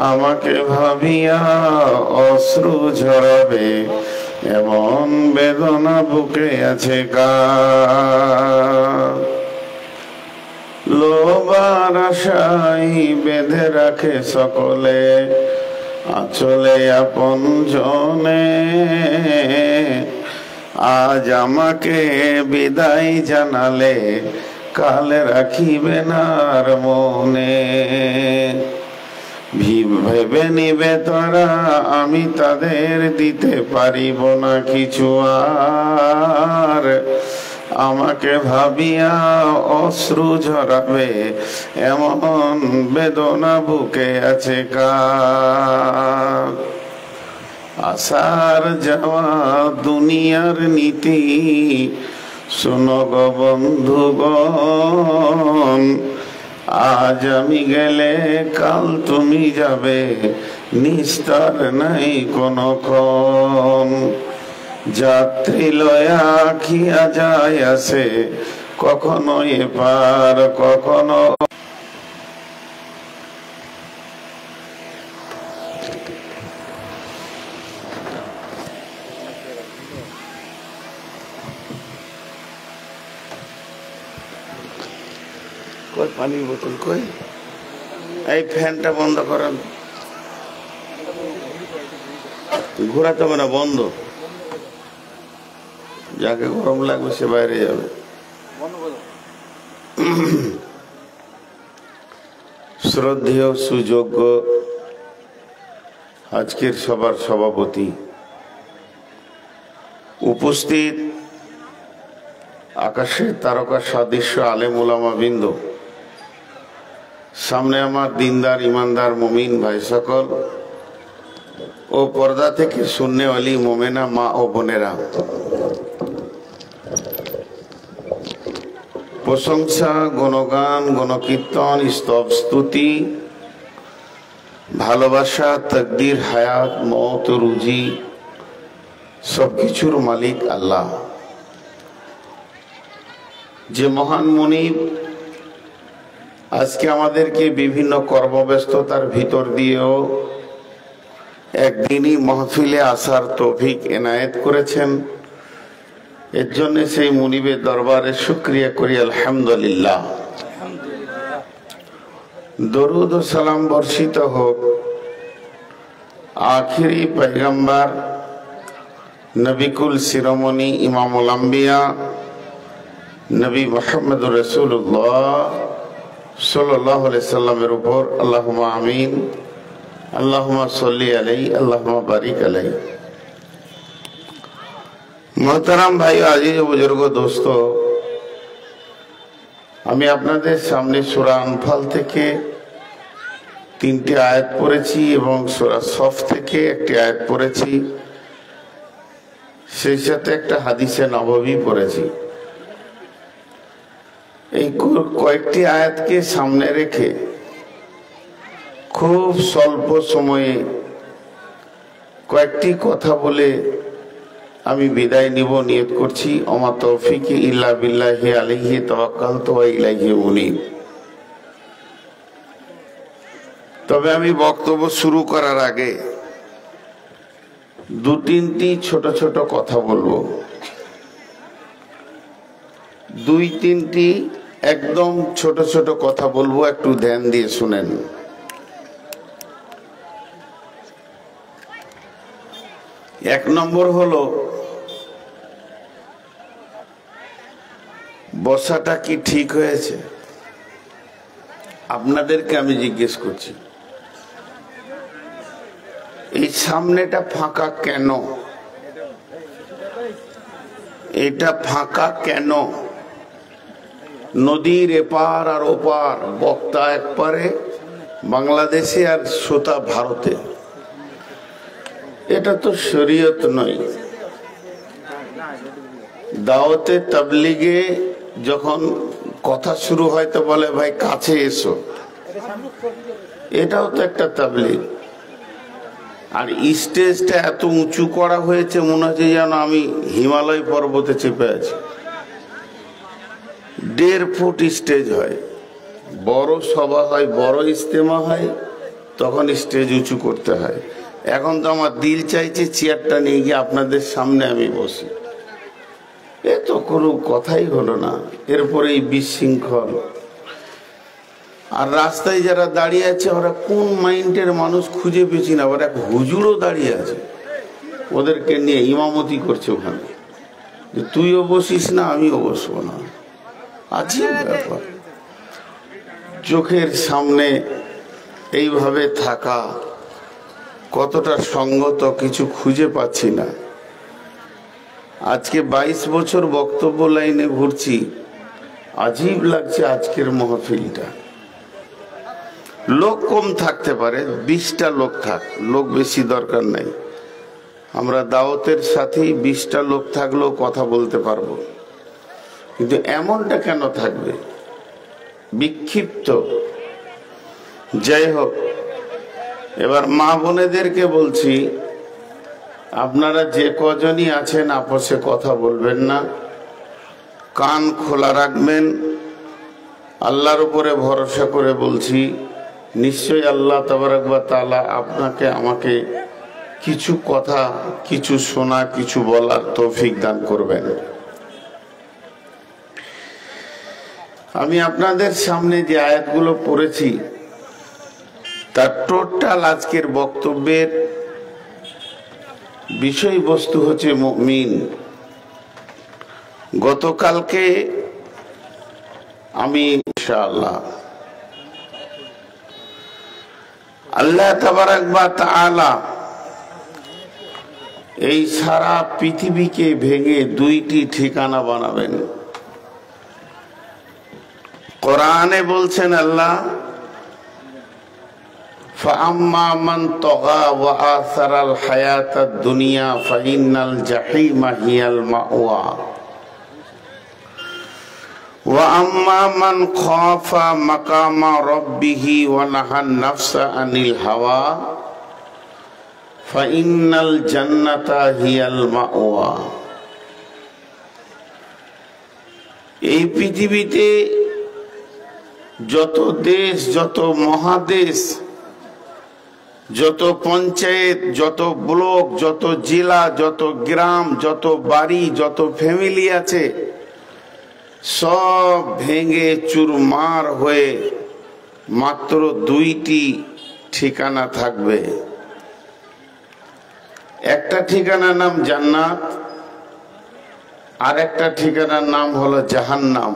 আমাকে ভাবিয়া অশ্রু ঝরাবে এমন বেদনা বুকে আছে কার। লোবার আশাই বেঁধে রাখে সকলে আঁচলে আপন জনে, আজ আমাকে বিদায় জানালে কাল রাখিবে না আর মনে। ভেবে নিবে তারা আমি তাদের দিতে পারিব না কিছু আর, আমাকে ভাবিয়া অশ্রু ঝরাবে এমন বেদনা বুকে আছে কার। আসার যাওয়া দুনিয়ার নীতি শোনো গো বন্ধুগণ, আজ আমি গেলে কাল তুমি যাবে নিস্তার নাই কোনো ক্ষণ। যাত্রী লয়া খিয়া যায় আসে কখনো এপার কখনো। কই পানির বোতল কই? এই ফ্যানটা বন্ধ করেন, ঘোরাতে হবে না, বন্ধ। যাকে গরম লাগবে সে বাইরে যাবে। শ্রদ্ধেয় সুযোগ্য আজকের সবার সভাপতি, উপস্থিত আকাশের তারকা সাদৃশ্য আলেম ওলামা বৃন্দ, সামনে আমার দিনদার ইমানদার মুমিন ভাই সকল ও পর্দা থেকে শুননেওয়ালি মোমেনা মা ও বোনেরা, প্রশংসা গুণগান গণকীর্তন স্তব স্তুতি ভালোবাসা তকদির হায়াত মওত রুজি সবকিছুর মালিক আল্লাহ, যে মহান মুনিব আজকে আমাদেরকে বিভিন্ন কর্মব্যস্ততার ভিতর দিয়েও একদিনই মাহফিলে আসার তৌফিক এনায়েত করেছেন। এর জন্য সেই মুনিবের দরবারে শুকরিয়া করি আলহামদুলিল্লাহ। দরুদ ও সালাম বর্ষিত হোক আখিরি পয়গম্বর নবিকুল শিরোমণি ইমামুল আম্বিয়া নবী মুহাম্মদুর রাসূলুল্লাহ সাল্লাল্লাহু আলাইহি সাল্লামের উপর। আল্লাহুম্মা আমিন, আল্লাহুম্মা সাল্লি আলাইহি, আল্লাহুম্মা বারিক আলাইহি। মোহতারাম ভাই, আজিজ বুজুর্গ দোস্ত, আমি আপনাদের সামনে সূরা আনফাল থেকে 3টি আয়াত পড়েছি এবং সূরা সফ থেকে একটি আয়াত পড়েছি, সেই সাথে একটা হাদিসে নববী পড়েছি। এই কয়েকটি আয়াতকে সামনে রেখে খুব স্বল্প সময়ে কয়েকটি কথা বলে আমি বিদায় নিব নিয়ত করছি। ওমা তৌফিকি ইল্লা বিল্লাহি আলাইহি তাওয়াক্কালতু ওয়া ইলাইহি উনীব। তবে আমি বক্তব্য শুরু করার আগে 2-3টি ছোট ছোট কথা বলবো। 2-3টি একদম ছোট ছোট কথা বলবো, একটু ধ্যান দিয়ে শুনেন। এক নম্বর হলো, বসাটা কি ঠিক হয়েছে? আপনাদেরকে আমি জিজ্ঞেস করছি, এই সামনেটা ফাঁকা কেন? এটা ফাঁকা কেন? নদীর এপার আর ওপার, বক্তা একপারে বাংলাদেশে আর শ্রোতা ভারতে। এটা তো শরীয়ত নয়। দাওয়াতে তাবলীগে যখন কথা শুরু হয় তো বলে ভাই কাছে এসো, এটাও তো একটা তাবলীগ। আর স্টেজটা এত উঁচু করা হয়েছে, মনে হচ্ছে যেন আমি হিমালয় পর্বতে চেপে আছি। 1.5 ফুট স্টেজ হয়, বড় সভা হয়, বড় ইজতেমা হয়, তখন স্টেজ উঁচু করতে হয়। এখন তো আমার দিল চাইছে চেয়ারটা নিয়ে গিয়ে আপনাদের সামনে আমি বসি। এ তো কোনো কথাই হলো না। এরপরে এই বিশৃঙ্খল। আর রাস্তায় যারা দাঁড়িয়ে আছে ওরা কোন মাইন্ডের মানুষ খুঁজে পেয়েছি না, ওরা এক হুজুরও দাঁড়িয়ে আছে, ওদেরকে নিয়ে ইমামতি করছে ওখানে, যে তুইও বসিস না আমিও বসবো না। আজীব ব্যাপার। চোখের সামনে এইভাবে থাকা কতটা সঙ্গত কিছু খুঁজে পাচ্ছি না। আজকে 22 বছর বক্তব্য লাইনে ঘুরছি, আজীব লাগছে আজকের মাহফিলটা। লোক কম থাকতে পারে, 20টা লোক থাক, লোক বেশি দরকার নাই। আমরা দাওয়াতের সাথেই 20টা লোক থাকলেও কথা বলতে পারবো, কিন্তু এমনটা কেন থাকবে? বিক্ষিপ্ত। যাই হোক, এবার মা বোনেদেরকে বলছি, আপনারা যে কজনই আছেন আপসে কথা বলবেন না, কান খোলা রাখবেন। আল্লাহর উপরে ভরসা করে বলছি, নিশ্চয়ই আল্লাহ তাবারক ওয়া তাআলা আপনাকে আমাকে কিছু কথা, কিছু শোনা, কিছু বলার তৌফিক দান করবেন। আমি আপনাদের সামনে যে আয়াতগুলো পড়েছি তার টোটাল আজকের বক্তব্যের বিষয়বস্তু হচ্ছে মুমিন। গতকালকে আমি ইনশাআল্লাহ আল্লাহ তাবারক ওয়া তাআলা এই সারা পৃথিবীকে ভেঙে 2টি ঠিকানা বানাবেন। কোরআনে বলছেন আল্লাহ, فَأَمَّا مَنْ طَغَى وَآثَرَ الْحَيَاةَ الدُّنْيَا فَإِنَّ الْجَحِيمَ هِيَ الْمَأْوَى وَأَمَّا مَنْ خَافَ مَقَامَ رَبِّهِ وَنَهَى النَّفْسَ عَنِ الْهَوَى فَإِنَّ الْجَنَّةَ هِيَ الْمَأْوَى। এই পৃথিবীতে যত দেশ, যত মহাদেশ, যত পঞ্চায়েত, যত ব্লক, যত জেলা, যত গ্রাম, যত বাড়ি, যত ফ্যামিলি আছে, সব ভেঙে চুরমার হয়ে মাত্র 2টি ঠিকানা থাকবে। একটা ঠিকানার নাম জান্নাত, আর একটা ঠিকানার নাম হলো জাহান্নাম।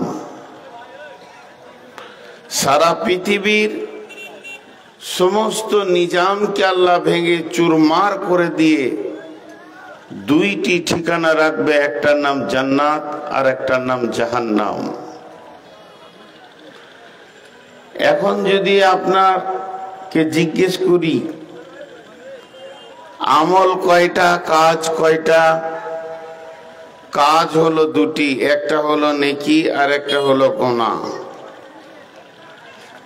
সারা পৃথিবীর সমস্ত নিজামকে আল্লাহ ভেঙে চুরমার করে দিয়ে 2টি ঠিকানা রাখবে, একটার নাম জান্নাত আর একটার নাম জাহান্নাম। এখন যদি আপনাকে জিজ্ঞেস করি আমল কয়টা, কাজ কয়টা? কাজ হলো 2টি, একটা হলো নেকি আর একটা হলো গুনাহ।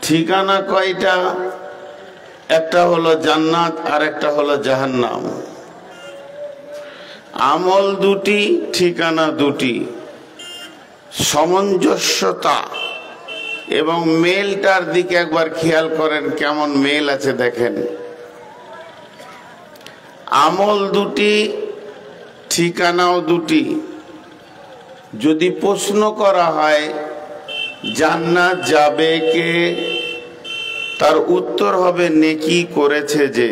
ঠিকানা কয়টা? একটা হলো জান্নাত আর একটা হলো জাহান্নাম। আমল 2টি, ঠিকানা 2টি। সামঞ্জস্যতা এবং মেলটার দিকে একবার খেয়াল করেন, কেমন মেল আছে দেখেন। আমল 2টি, ঠিকানাও 2টি। যদি প্রশ্ন করা হয় জান্নাত যাবে কে, তার উত্তর হবে নেকি করেছে যে।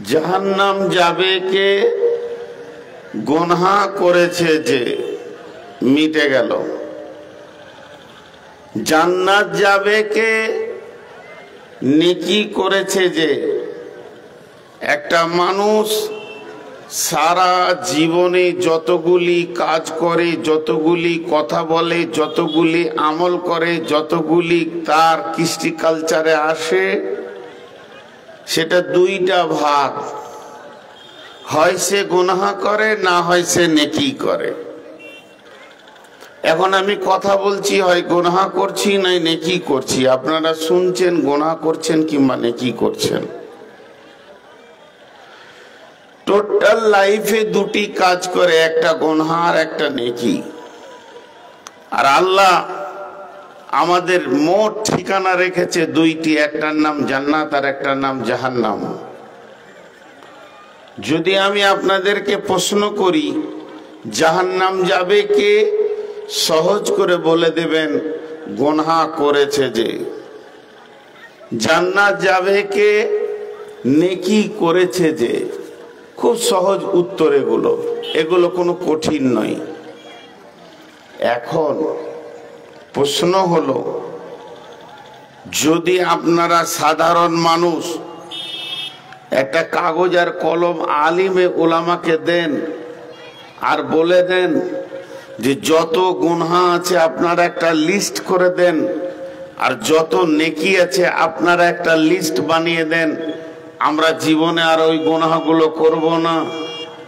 জাহান্নাম যাবে কে, গুনাহ করেছে যে। মিটে গেল। জান্নাত যাবে কে, নেকি করেছে যে। একটা মানুষ সারা জীবনে যতগুলি কাজ করে, যতগুলি কথা বলে, যতগুলি আমল করে, যতগুলি তার কৃষ্টি কালচারে আসে, সেটা 2টা ভাগ। হয় সে গুনাহ করে, না হয় সে নেকি করে। এখন আমি কথা বলছি, হয় গুনাহ করছি নাই নেকি করছি। আপনারা শুনছেন গুনাহ করছেন কিংবা নেকি করছেন। টোটাল লাইফে 2টি কাজ করে, একটা গুনাহ আর একটা নেকি। আর আল্লাহ আমাদের মোট ঠিকানা রেখেছে দুইটি, একটার নাম জান্নাত আর একটার নাম জাহান্নাম। যদি আমি আপনাদেরকে প্রশ্ন করি জাহান্নাম যাবে কে, সহজ করে বলে দেবেন গুনাহ করেছে যে। জান্নাত যাবে কে, নেকি করেছে যে। খুব সহজ উত্তর এগুলো কোনো কঠিন নয়। এখন প্রশ্ন হলো, যদি আপনারা সাধারণ মানুষ একটা কাগজ আর কলম আলিমে ওলামাকে দেন আর বলে দেন যে যত গুনাহ আছে আপনারা একটা লিস্ট করে দেন, আর যত নেকি আছে আপনারা একটা লিস্ট বানিয়ে দেন, আমরা জীবনে আর ওই গুনাহগুলো করব না,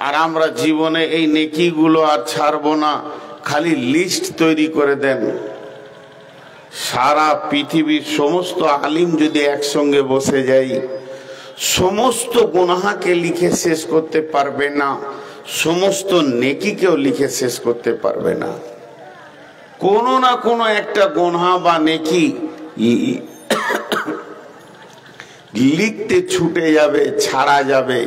আর আমরা জীবনে এই নেকিগুলো আর ছাড়বো না, খালি লিস্ট তৈরি করে দেন। সারা পৃথিবীর সমস্ত আলিম যদি একসঙ্গে বসে যাই, সমস্ত গুনাহকে লিখে শেষ করতে পারবে না, সমস্ত নেকিকেও লিখে শেষ করতে পারবে না। কোনো না কোনো একটা গুনাহ বা নেকি লিখতে ছুটে যাবে, ছাড়া যাবে,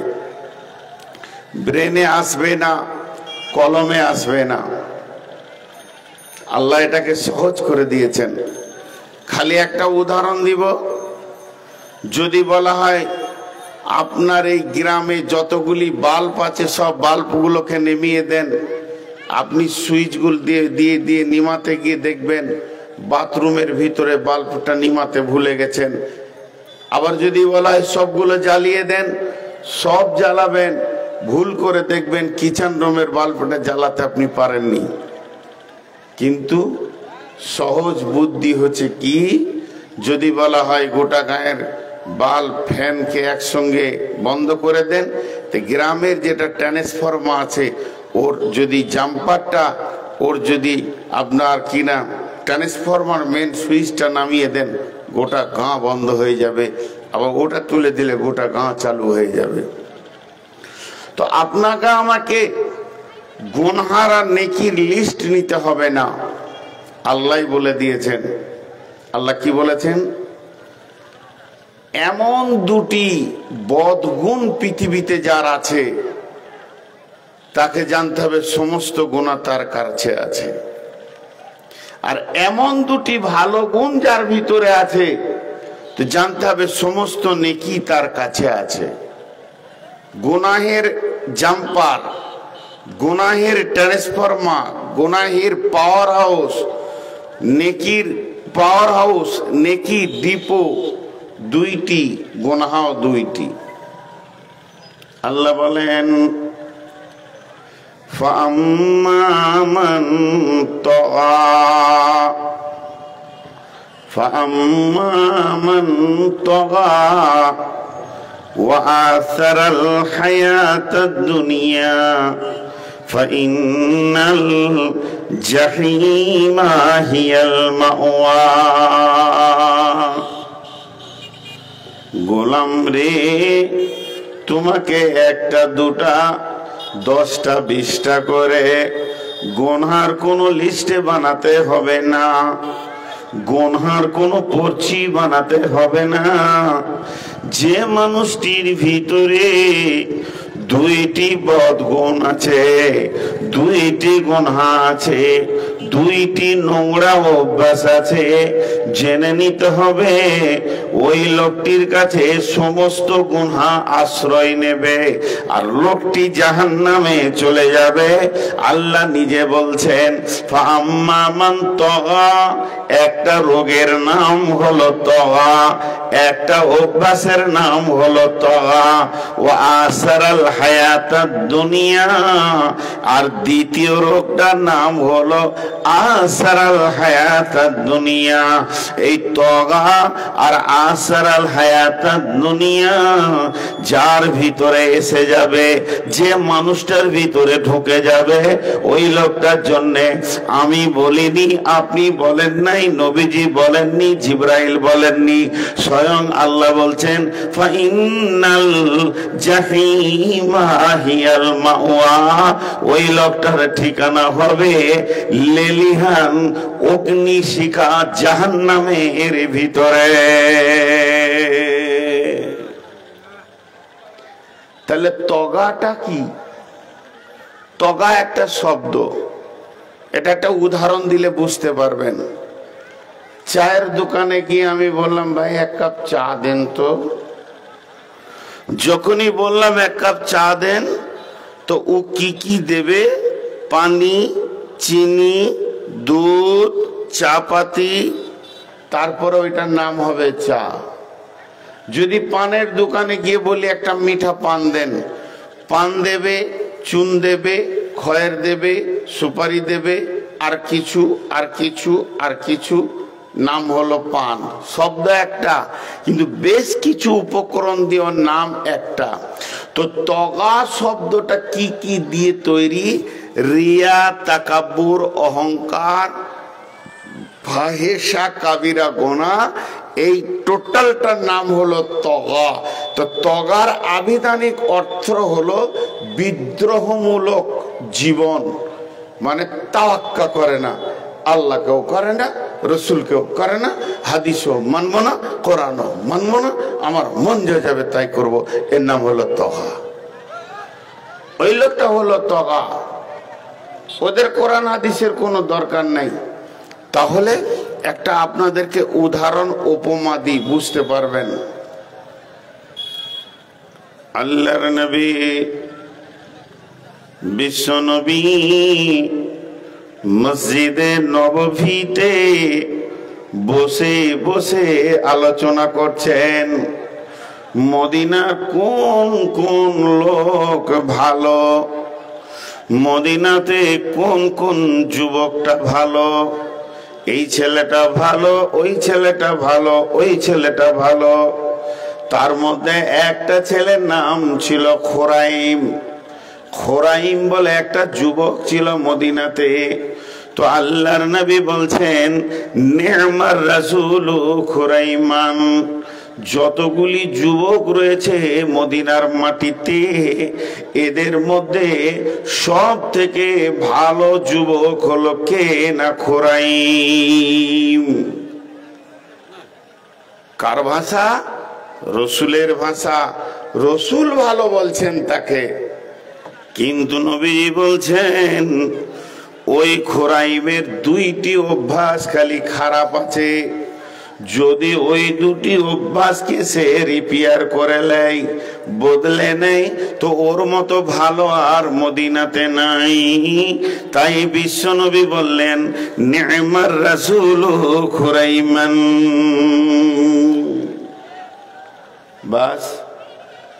ব্রেনে আসবে না, কলমে আসবে না। আল্লাহ এটাকে সহজ করে দিয়েছেন। খালি একটা উদাহরণ দিব। যদি বলা হয় আপনার এই গ্রামে যতগুলি বাল্ব আছে সব বাল্বগুলোকে নিভিয়ে দেন, আপনি সুইচগুলো দিয়ে দিয়ে দিয়ে নিমাতে গিয়ে দেখবেন বাথরুমের ভিতরে বাল্বটা নিমাতে ভুলে গেছেন। আবার যদি বলা হয় সবগুলো জ্বালিয়ে দেন, সব জ্বালাবেন, ভুল করে দেখবেন কিচেন রুমের বাল্বটা জ্বালাতে আপনি পারেননি। কিন্তু সহজ বুদ্ধি হচ্ছে কি, যদি বলা হয় গোটা গায়ের বাল্ব ফ্যানকে একসঙ্গে বন্ধ করে দেন, তো গ্রামের যেটা ট্রান্সফরমার আছে ওর যদি জাম্পারটা, ওর যদি আপনার কিনা ট্রান্সফরমার মেন সুইচটা নামিয়ে দেন, গোটা গাঁ বন্ধ হয়ে যাবে, আবার ওটা তুলে দিলে গোটা গাঁ চালু হয়ে যাবে। তো আপনাকে আমাকে গুনহার আর নেকির লিস্ট নিতে হবে না, আল্লাহ বলে দিয়েছেন। আল্লাহ কি বলেছেন? এমন দুটি বদগুণ পৃথিবীতে যার আছে তাকে জানতে হবে সমস্ত গুনাহ তার কাছে আছে, আর এমন দুটি ভালো গুণ যার ভিতরে আছে তো জানতে হবে সমস্ত নেকি তার কাছে আছে। গুনাহের জাম্পার, গুনাহের ট্রান্সফরমার, গুনাহের পাওয়ার হাউস, নেকির পাওয়ার হাউস, নেকি ডিপো দুইটি, গুনাহও দুইটি। আল্লাহ বলেন ফাম্মা মান তাগা ফাম্মা মান তাগা ওয়া আসারাল হায়াতাদ দুনিয়া ফাইন্নাল জাহিমা হিয়াল মাওয়া। গোলাম রে, তোমাকে একটা দুটা 10টা 20টা করে গুনহার কোনো লিস্টে বানাতে হবে না, গুনহার কোনো পর্চি বানাতে হবে না। যে মানুষটির ভিতরে দুইটি বদগুণ আছে, দুইটি গুনাহ আছে, দুইটি নোংরা অভ্যাস আছে, জেনে নিতে হবে ওই লোকটির কাছে সমস্ত গুনাহ আশ্রয় নেবে, আর লোকটি জাহান্নামে চলে যাবে। আল্লাহ নিজে বলছেন ফাম্মা মান তাগা, একটা রোগের নাম হলো তাগা, একটা অভ্যাসের নাম হলো তাগা। ওয়া আসারাল হায়াতাদ দুনিয়া, আর দ্বিতীয় রোগটার নাম হলো আসারাল হায়াতাদ দুনিয়া। এই তগা আর আসারাল হায়াতাত দুনিয়া যার ভিতরে এসে যাবে, যে মানুষটার ভিতরে ঢুকে যাবে, ওই লোকটার জন্যে আমি বলিনি, আপনি বলেন নাই, নবীজি বলেননি, জিবরাইল বলেননি, স্বয়ং আল্লাহ বলছেন ফাইনাল জাহিমা হিয়াল মাওয়া, ওই লোকটার ঠিকানা হবে লেলিহান অগ্নিশিখা জাহান্নামের ভিতরে। তাহলে তগাটা কি? তগা একটা শব্দ, এটা একটা উদাহরণ দিলে বুঝতে পারবেন। চায়ের দোকানে গিয়ে আমি বললাম ভাই এক কাপ চা দেন তো। যখনই বললাম এক কাপ চা দেন, তো ও কি কি দেবে? পানি, চিনি, দুধ, চা পাতি, তারপরে ওইটার নাম হবে চা। যদি পানের দোকানে গিয়ে বলি একটা মিঠা পান দেন, পান দেবে, চুন দেবে, খয়ের দেবে, সুপারি দেবে, আর কিছু আর কিছু আর কিছু, নাম হলো পান। শব্দ একটা, কিন্তু বেশ কিছু উপকরণ দিয়ে নাম একটা। তো তগা শব্দটা কি কি দিয়ে তৈরি? রিয়া, তাকাব্বুর, অহংকার, ফাহেসা, কাবিরা গোনা, এই টোটালটার নাম হলো তগা। তো তগার আবিধানিক অর্থ হলো বিদ্রোহমূলক জীবন, মানে তাওয়াক্কা করে না, আল্লাহকেও করে না, রসুলকেও করে না, হাদিসও মানবো না, কোরআনও মানবো না, আমার মন যে যাবে তাই করব, এর নাম হলো তগা। ওই লোকটা হলো তগা, ওদের কোরআন হাদিসের কোনো দরকার নাই। তাহলে একটা আপনাদেরকে উদাহরণ উপমা দিই, বুঝতে পারবেন। আল্লাহর নবী, বিশ্ব নবী মসজিদে নববীতে বসে বসে আলোচনা করছেন মদিনার কোন কোন লোক ভালো, মদিনাতে কোন কোন যুবকটা ভালো, এই ছেলেটা ভালো, ওই ছেলেটা ভালো, ওই ছেলেটা ভালো। তার মধ্যে একটা ছেলের নাম ছিল খোরাইম। খোরাইম বলে একটা যুবক ছিল মদিনাতে। তো আল্লাহর নবী বলছেন নেমার রাসূল খোরাইমান, যতগুলি যুবক রয়েছে মদিনার মাটিতে, এদের মধ্যে সব থেকে ভালো যুবক হলো কে না খোরাইম। কার ভাষা? রসুলের ভাষা। রসুল ভালো বলছেন তাকে, কিন্তু নবীজি বলছেন ওই খোরাইমের দুইটি অভ্যাস খালি খারাপ আছে, যদি ওই দুটি অভ্যাসকে সে রিপেয়ার করে নেয়, বদলে নেয়, তো ওর মতো ভালো আর মদিনাতে নাই। তাই বিশ্বনবী বললেন নি'মার রাসূল খোরাইমান। বাস,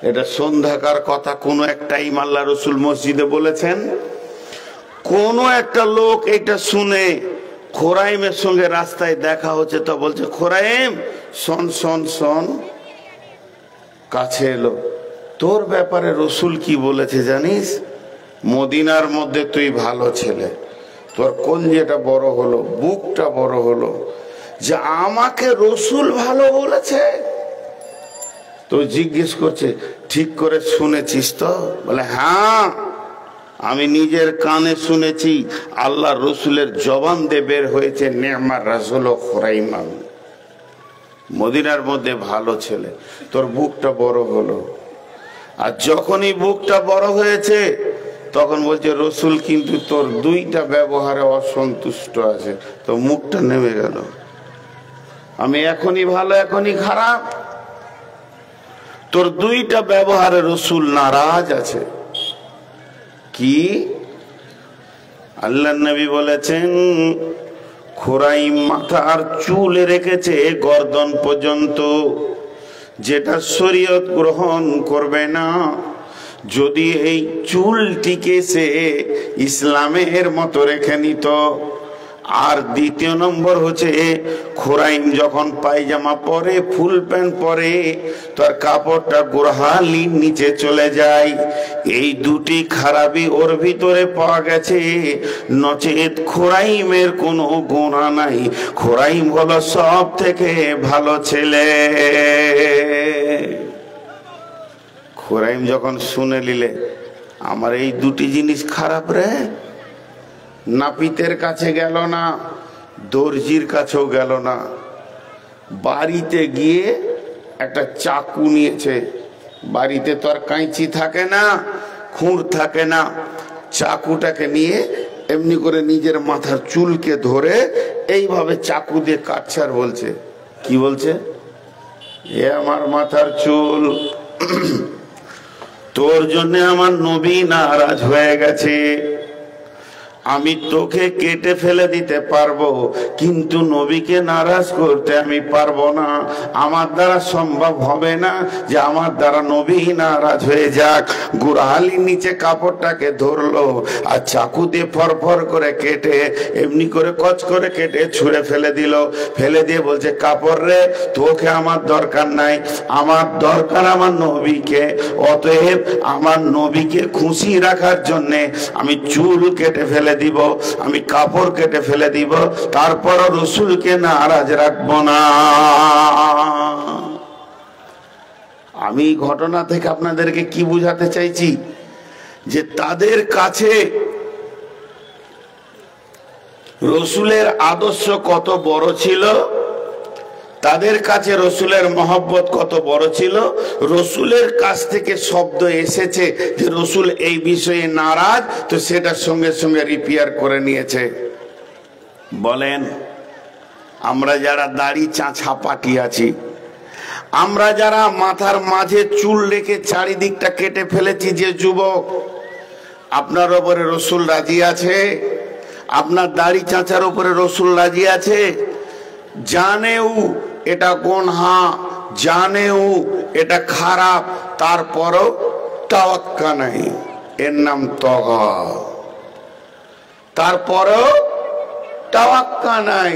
এটা সন্ধ্যাকার কথা। কোন এক টাইম আল্লাহ রসুল মসজিদে বলেছেন, কোন একটা লোক এটা শুনে খোরাইমের সঙ্গে রাস্তায় দেখা হচ্ছে, তো বলছে খোরাইম শোন শোন শোন, কাছে এলো, তোর ব্যাপারে রসুল কি বলেছে জানিস? মদিনার মধ্যে তুই ভালো ছেলে, তোর কলজেটা বড় হলো, বুকটা বড় হলো, যে আমাকে রসুল ভালো বলেছে। তো জিজ্ঞেস করছে ঠিক করে শুনেছিস তো? বলে হ্যাঁ, আমি নিজের কানে শুনেছি, আল্লাহ রসুলের জবান দিয়ে বের হয়েছে নেমার রাসূল খোরাইমান, মদিনার মধ্যে ভালো ছেলে, তোর বুকটা বড় হলো। আর যখনই বুকটা বড় হয়েছে তখন বলছে রসুল কিন্তু তোর দুইটা ব্যবহারে অসন্তুষ্ট আছে, তো মুখটা নেমে গেল, আমি এখনই ভালো এখনই খারাপ, তোর দুইটা ব্যবহারে রসুল নারাজ আছে। কি? আল্লাহ নবী বলেছেন খোরাইম মাথার চুল রেখেছে গর্দন পর্যন্ত, যেটা শরীয়ত গ্রহণ করবে না। যদি এই চুলটিকে সে ইসলামের মতো রেখে নিত, আর দ্বিতীয় নম্বর হচ্ছে খোরাইম যখন পায়জামা পরে, ফুল প্যান্ট পরে, তার কাপড়টা গোড়ালির নিচে চলে যায়। এই দুটি খারাপই ওর ভিতরে পাওয়া গেছে, নচেত খোরাইমের কোনো গুনাহ নাই। খোরাইম হলো সব থেকে ভালো ছেলে। খোরাইম যখন শুনে নিলে আমার এই দুটি জিনিস খারাপ রে, নাপিতের কাছে গেল না, দর্জির কাছেও গেল না, বাড়িতে গিয়ে একটা চাকু নিয়েছে। বাড়িতে তো আর কাঁচি থাকে না, খুঁড় থাকে না, চাকুটাকে নিয়ে এমনি করে নিজের মাথার চুলকে ধরে এইভাবে চাকু দিয়ে কাটছে আর বলছে, কি বলছে? এ আমার মাথার চুল, তোর জন্য আমার নবী নারাজ হয়ে গেছে। আমি তোকে কেটে ফেলে দিতে পারবো, কিন্তু নবীকে নারাজ করতে আমি পারবো না। আমার দ্বারা সম্ভব হবে না যে আমার দ্বারা নবী নারাজ হয়ে যাক। গোড়ালির নিচে কাপড়টাকে ধরলো আর চাকু দিয়ে ফরফর করে কেটে, এমনি করে কচ করে কেটে ছুঁড়ে ফেলে দিল। ফেলে দিয়ে বলছে, কাপড় রে, তোকে আমার দরকার নাই, আমার দরকার আমার নবীকে। অতএব আমার নবীকে খুশি রাখার জন্যে আমি চুল কেটে ফেলে দিব, আমি কাপড় কেটে ফেলে দিব, তারপর রসুলকে নারাজ রাখবো না। আমি ঘটনা থেকে আপনাদেরকে কি বুঝাতে চাইছি, যে তাদের কাছে রসুলের আদর্শ কত বড় ছিল, তাদের কাছে রসুলের মহব্বত কত বড় ছিল। রসুলের কাছ থেকে শব্দ এসেছে যে রসুল এই বিষয়ে নারাজ, তো সেটার সঙ্গে সঙ্গে রিপেয়ার করে নিয়েছে। বলেন, আমরা যারা দাড়ি চাঁচা পাটি আছি, আমরা যারা মাথার মাঝে চুল রেখে চারিদিকটা কেটে ফেলেছি, যে যুবক, আপনার উপরে রসুল রাজি আছে? আপনার দাড়ি চাঁচার উপরে রসুল রাজি আছে? জানেও এটা গুনাহ, জানেও এটা খারাপ, তারপরও তাওয়াক্কা নাই, এর নাম তগা। তারপরও তাওয়াক্কা নাই,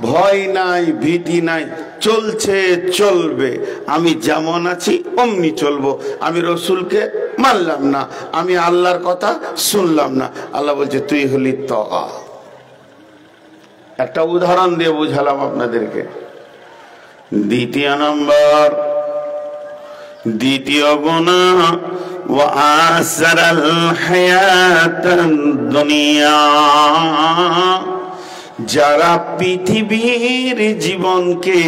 ভয় নাই, ভীতি নাই, চলছে চলবে। আমি যেমন আছি অমনি চলবো, আমি রসুলকে মানলাম না, আমি আল্লাহর কথা শুনলাম না। আল্লাহ বলছে, তুই হলি তগা। একটা উদাহরণ দিয়ে বুঝালাম আপনাদেরকে। দ্বিতীয় নম্বর, দ্বিতীয় গুনাহ, ওয়া আসারাল হায়াতাদ দুনিয়া। যারা পৃথিবীর জীবনকে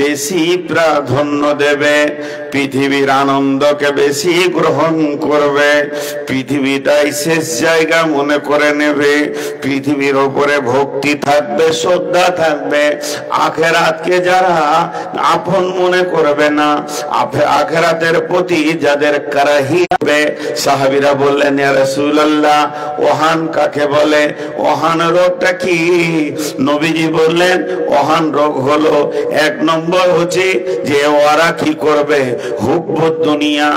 বেশি প্রাধান্য দেবে, পৃথিবীর আনন্দকে বেশি গ্রহণ করবে, পৃথিবীটাই শেষ জায়গা মনে করে নেবে, পৃথিবীর ওপরে ভক্তি থাকবে, শ্রদ্ধা থাকবে, আখেরাতকে যারা আপন মনে করবে না, আখেরাতের প্রতি যাদের কারাহি হবে। সাহাবীরা বললেন, ইয়া রাসূলুল্লাহ, ওহান কাকে বলে? ওহান রোগটা কি? নবীজি বললেন, ওহান রোগ হলো, এক নম্বর হচ্ছে যে ওরা কি করবে, হুব্বুদ দুনিয়া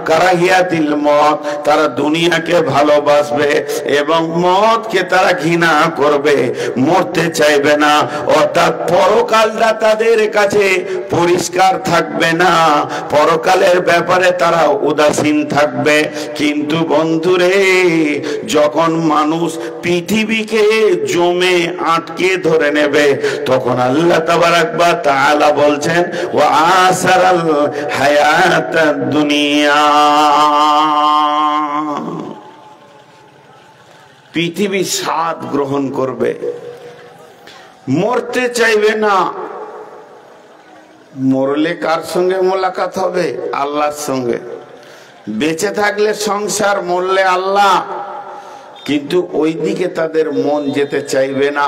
কারাহিয়াতিল মত, তারা দুনিয়াকে ভালোবাসবে এবং মতকে তারা ঘৃণা করবে, মরতে চাইবে না। অর্থাৎ পরকালটা তাদের কাছে পরিষ্কার থাকবে না, পরকালের ব্যাপারে তারা উদাসীন থাকবে। কিন্তু বন্ধুরে, যখন মানুষ পৃথিবীকে জমে আটকে ধরে নেবে, তখন আল্লাহ তাবারাক ওয়া তাআলা বলছেন, ওয়া আসারাল হায়াতাদ দুনিয়া। পৃথিবী স্বাদ গ্রহণ করবে, মরতে চাইবে না। মরলে কার সঙ্গে মোলাকাত হবে? আল্লাহর সঙ্গে। বেঁচে থাকলে সংসার, মরলে আল্লাহ। কিন্তু ওই দিকে তাদের মন যেতে চাইবে না,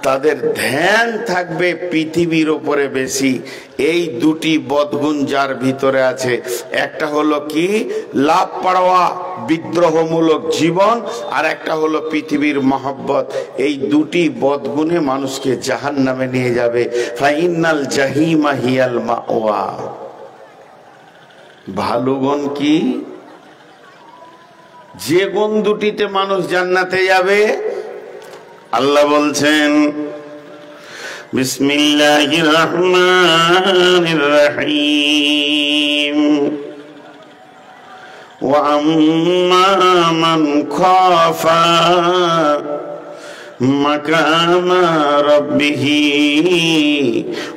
তাদের ধ্যান থাকবে পৃথিবীর উপরে বেশি। এই দুটি বদগুণ যার ভিতরে আছে, একটা হলো কি, লাভ পাওয়া বিদ্রোহমূলক জীবন, আর একটা হলো পৃথিবীর মহব্বত। এই দুটি বদগুণে মানুষকে জাহান্নামে নিয়ে যাবে। ফাইনাল জাহিমা হিয়াল মাওয়া। ভালো গুণ কি? যে গুণ দুটিতে মানুষ জান্নাতে যাবে, আল্লাহ বলছেন বিসমিল্লাহির রহমানির রহিম ওয়া আম্মা মান খাফা মাকামা রাব্বিহি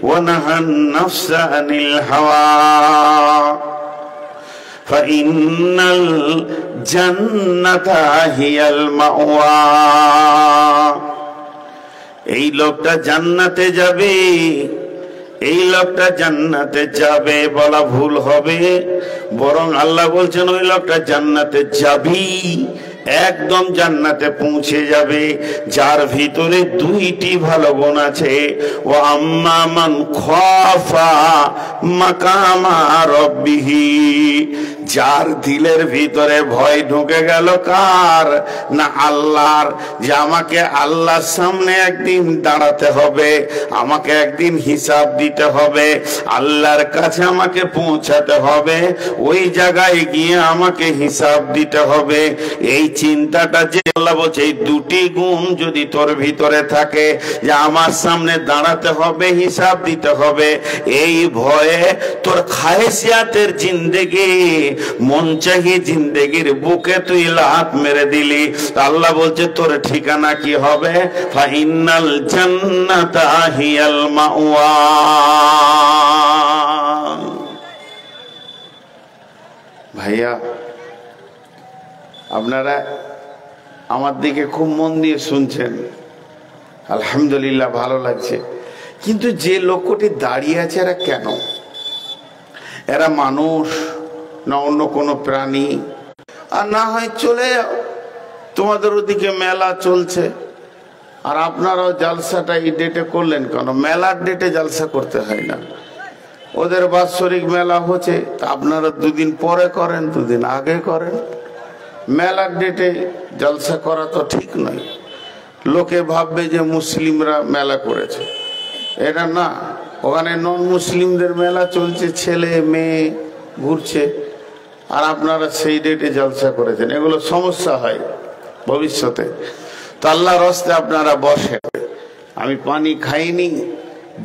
ওয়া নাহান নাফসা আনিল হাওয়া ফাইন্নাল জান্নাতা হিয়াল মাওয়া। এই লোকটা জান্নাতে যাবে, এই লোকটা জান্নাতে যাবে বলা ভুল হবে, বরং আল্লাহ বলছেন ওই লোকটা জান্নাতে যাবি, একদম জান্নাতে পৌঁছে যাবে যার ভিতরে দুইটি ভালো গুণ আছে। ও আম্মা মান খাফা মাকামা রাব্বিহি, যার দিলের ভিতরে ভয় ঢুকে গেল কার না আল্লাহর, যে আমাকে আল্লাহর সামনে একদিন দাঁড়াতে হবে, আমাকে একদিন হিসাব দিতে হবে, আল্লাহর কাছে আমাকে পৌঁছাতে হবে, ওই জায়গায় গিয়ে আমাকে হিসাব দিতে হবে। এই চিন্তাটা যে আল্লাহ বলছে এই দুটি গুণ যদি তোর ভিতরে থাকে, যে আমার সামনে দাঁড়াতে হবে, হিসাব দিতে হবে, এই ভয়ে তোর খায়েশিয়াতের জিন্দেগি, মন চাহি জিন্দেগির বুকে তুই লাত মেরে দিলি, আল্লাহ বলছে তোর ঠিকানা কি হবে? ফাইনাল জান্নাতা হিয়াল মাওয়া। ভাইয়া আপনারা আমার দিকে খুব মন দিয়ে শুনছেন, আলহামদুলিল্লাহ ভালো লাগছে। কিন্তু যে লোকটি দাঁড়িয়ে আছে এরা কেন? এরা মানুষ না অন্য কোনো প্রাণী? আর না হয় চলে যাও, তোমাদের ওদিকে মেলা চলছে, আর আপনারাও জালসাটা এই ডেটে করলেন কেন? মেলার ডেটে জালসা করতে হয় না, ওদের বাৎসরিক মেলা হচ্ছে, তা আপনারা দুদিন পরে করেন, দুদিন আগে করেন। মেলার ডেটে জলসা করা তো ঠিক নয়। লোকে ভাববে যে মুসলিমরা মেলা করেছে, এটা না, ওখানে নন মুসলিমদের মেলা চলছে, ছেলে মেয়ে ঘুরছে, আর আপনারা সেই ডেটে জলসা করেছেন, এগুলো সমস্যা হয় ভবিষ্যতে। তো আল্লাহর রাস্তায় আপনারা বসেন। আমি পানি খাইনি,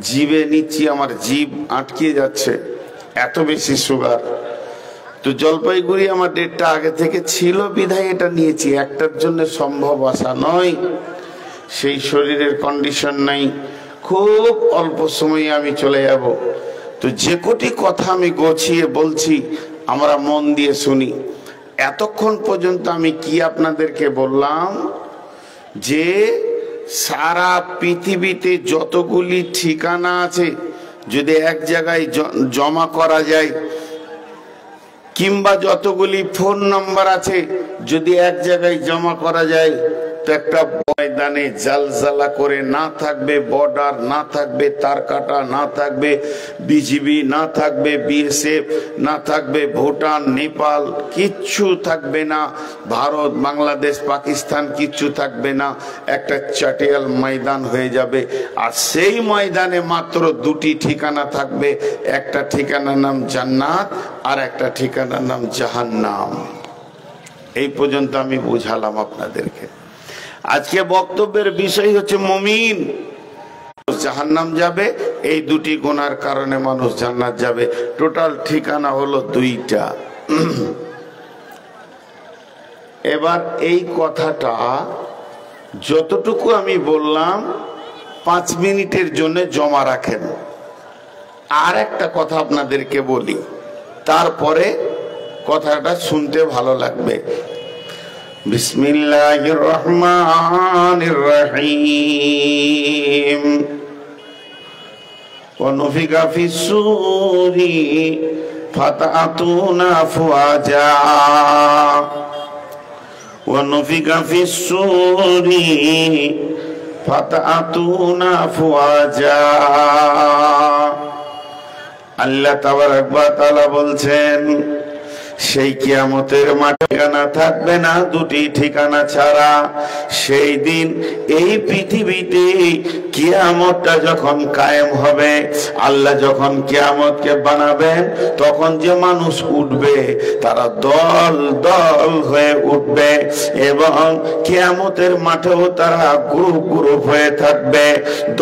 জিভে নিচ্ছি, আমার জিভ আটকে যাচ্ছে, এত বেশি সুগার। তো জলপাইগুড়ি আমার ডেটটা আগে থেকে ছিল বিধায় এটা নিয়েছি, একটার জন্য সম্ভব আসা নয়, সেই শরীরের কন্ডিশন নাই, খুব অল্প সময়ে আমি চলে যাব। তো যে কোটি কথা আমি গোছিয়ে বলছি আমরা মন দিয়ে শুনি। এতক্ষণ পর্যন্ত আমি কি আপনাদেরকে বললাম যে সারা পৃথিবীতে যতগুলি ঠিকানা আছে যদি এক জায়গায় জমা করা যায়, কিংবা যতগুলি ফোন নাম্বার আছে যদি এক জায়গায় জমা করা যায়, তো একটা ময়দানে জালজালা করে না থাকবে বর্ডার, না থাকবে তারকাটা, না থাকবে বিজিবি, না থাকবে বিএসএফ, না থাকবে ভুটান নেপাল, কিচ্ছু থাকবে না, ভারত বাংলাদেশ পাকিস্তান কিচ্ছু থাকবে না, একটা চাটিয়াল ময়দান হয়ে যাবে। আর সেই ময়দানে মাত্র দুটি ঠিকানা থাকবে, একটা ঠিকানার নাম জান্নাত আর একটা ঠিকানার নাম জাহান্নাম। এই পর্যন্ত আমি বুঝালাম আপনাদেরকে। আজকে বক্তব্যের বিষয় হচ্ছে মুমিন জাহান্নাম যাবে, এই দুটি গুনার কারণে মানুষ জান্নাত যাবে। টোটাল ঠিকানা হলো দুইটা। এবার এই কথাটা যতটুকু আমি বললাম 5 মিনিটের জন্য জমা রাখেন। আর একটা কথা আপনাদেরকে বলি, তারপরে কথাটা শুনতে ভালো লাগবে। বিসমিল্লাহির রহমানির রহিম। ওয়া নুফিকা ফিস সূরি ফাতাতুনা আফওয়াজা ওয়া নুফিকা ফিস সূরি ফাতাতুনা আফওয়াজা। আল্লাহ তাবারাক ওয়া তাআলা বলছেন সেই কিয়ামতের মাঠে ঠিকানা থাকবে না দুটি ঠিকানা ছাড়া। সেই দিন এই পৃথিবীতে কিয়ামতটা যখন কায়েম হবে, আল্লাহ যখন কিয়ামতকে বানাবেন, তখন যে মানুষ উঠবে তারা দল দল হয়ে উঠবে এবং কিয়ামতের মাঠেও তারা গ্রুপ গ্রুপ হয়ে থাকবে,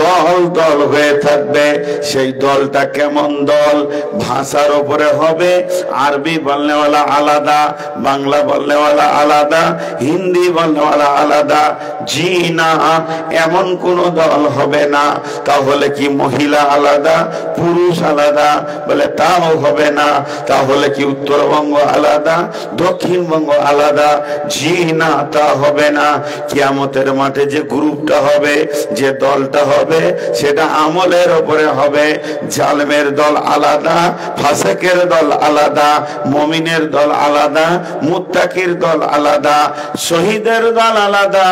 দল দল হয়ে থাকবে। সেই দলটা কেমন দল? ভাষার উপরে হবে, আরবি বলনেওয়ালা আলাদা, বাংলা বলনেওয়ালা আলাদা, হিন্দি বলনেওয়ালা আলাদা। জি না, এমন কোন দল হবে না। তাহলে কি মহিলা আলাদা, পুরুষ আলাদা? বলে তাও হবে না। তাহলে কি উত্তরবঙ্গ আলাদা, দক্ষিণবঙ্গ আলাদা? জি না, তা হবে না। কিয়ামতের মাঠে যে গ্রুপটা হবে, যে দলটা হবে, সেটা আমলের উপরে হবে। জালেমের দল আলাদা, ফাসেকের দল আলাদা, মুমিনের দল আলাদা, মুত্তাকির দল আলাদা, শহীদের দল আলাদা,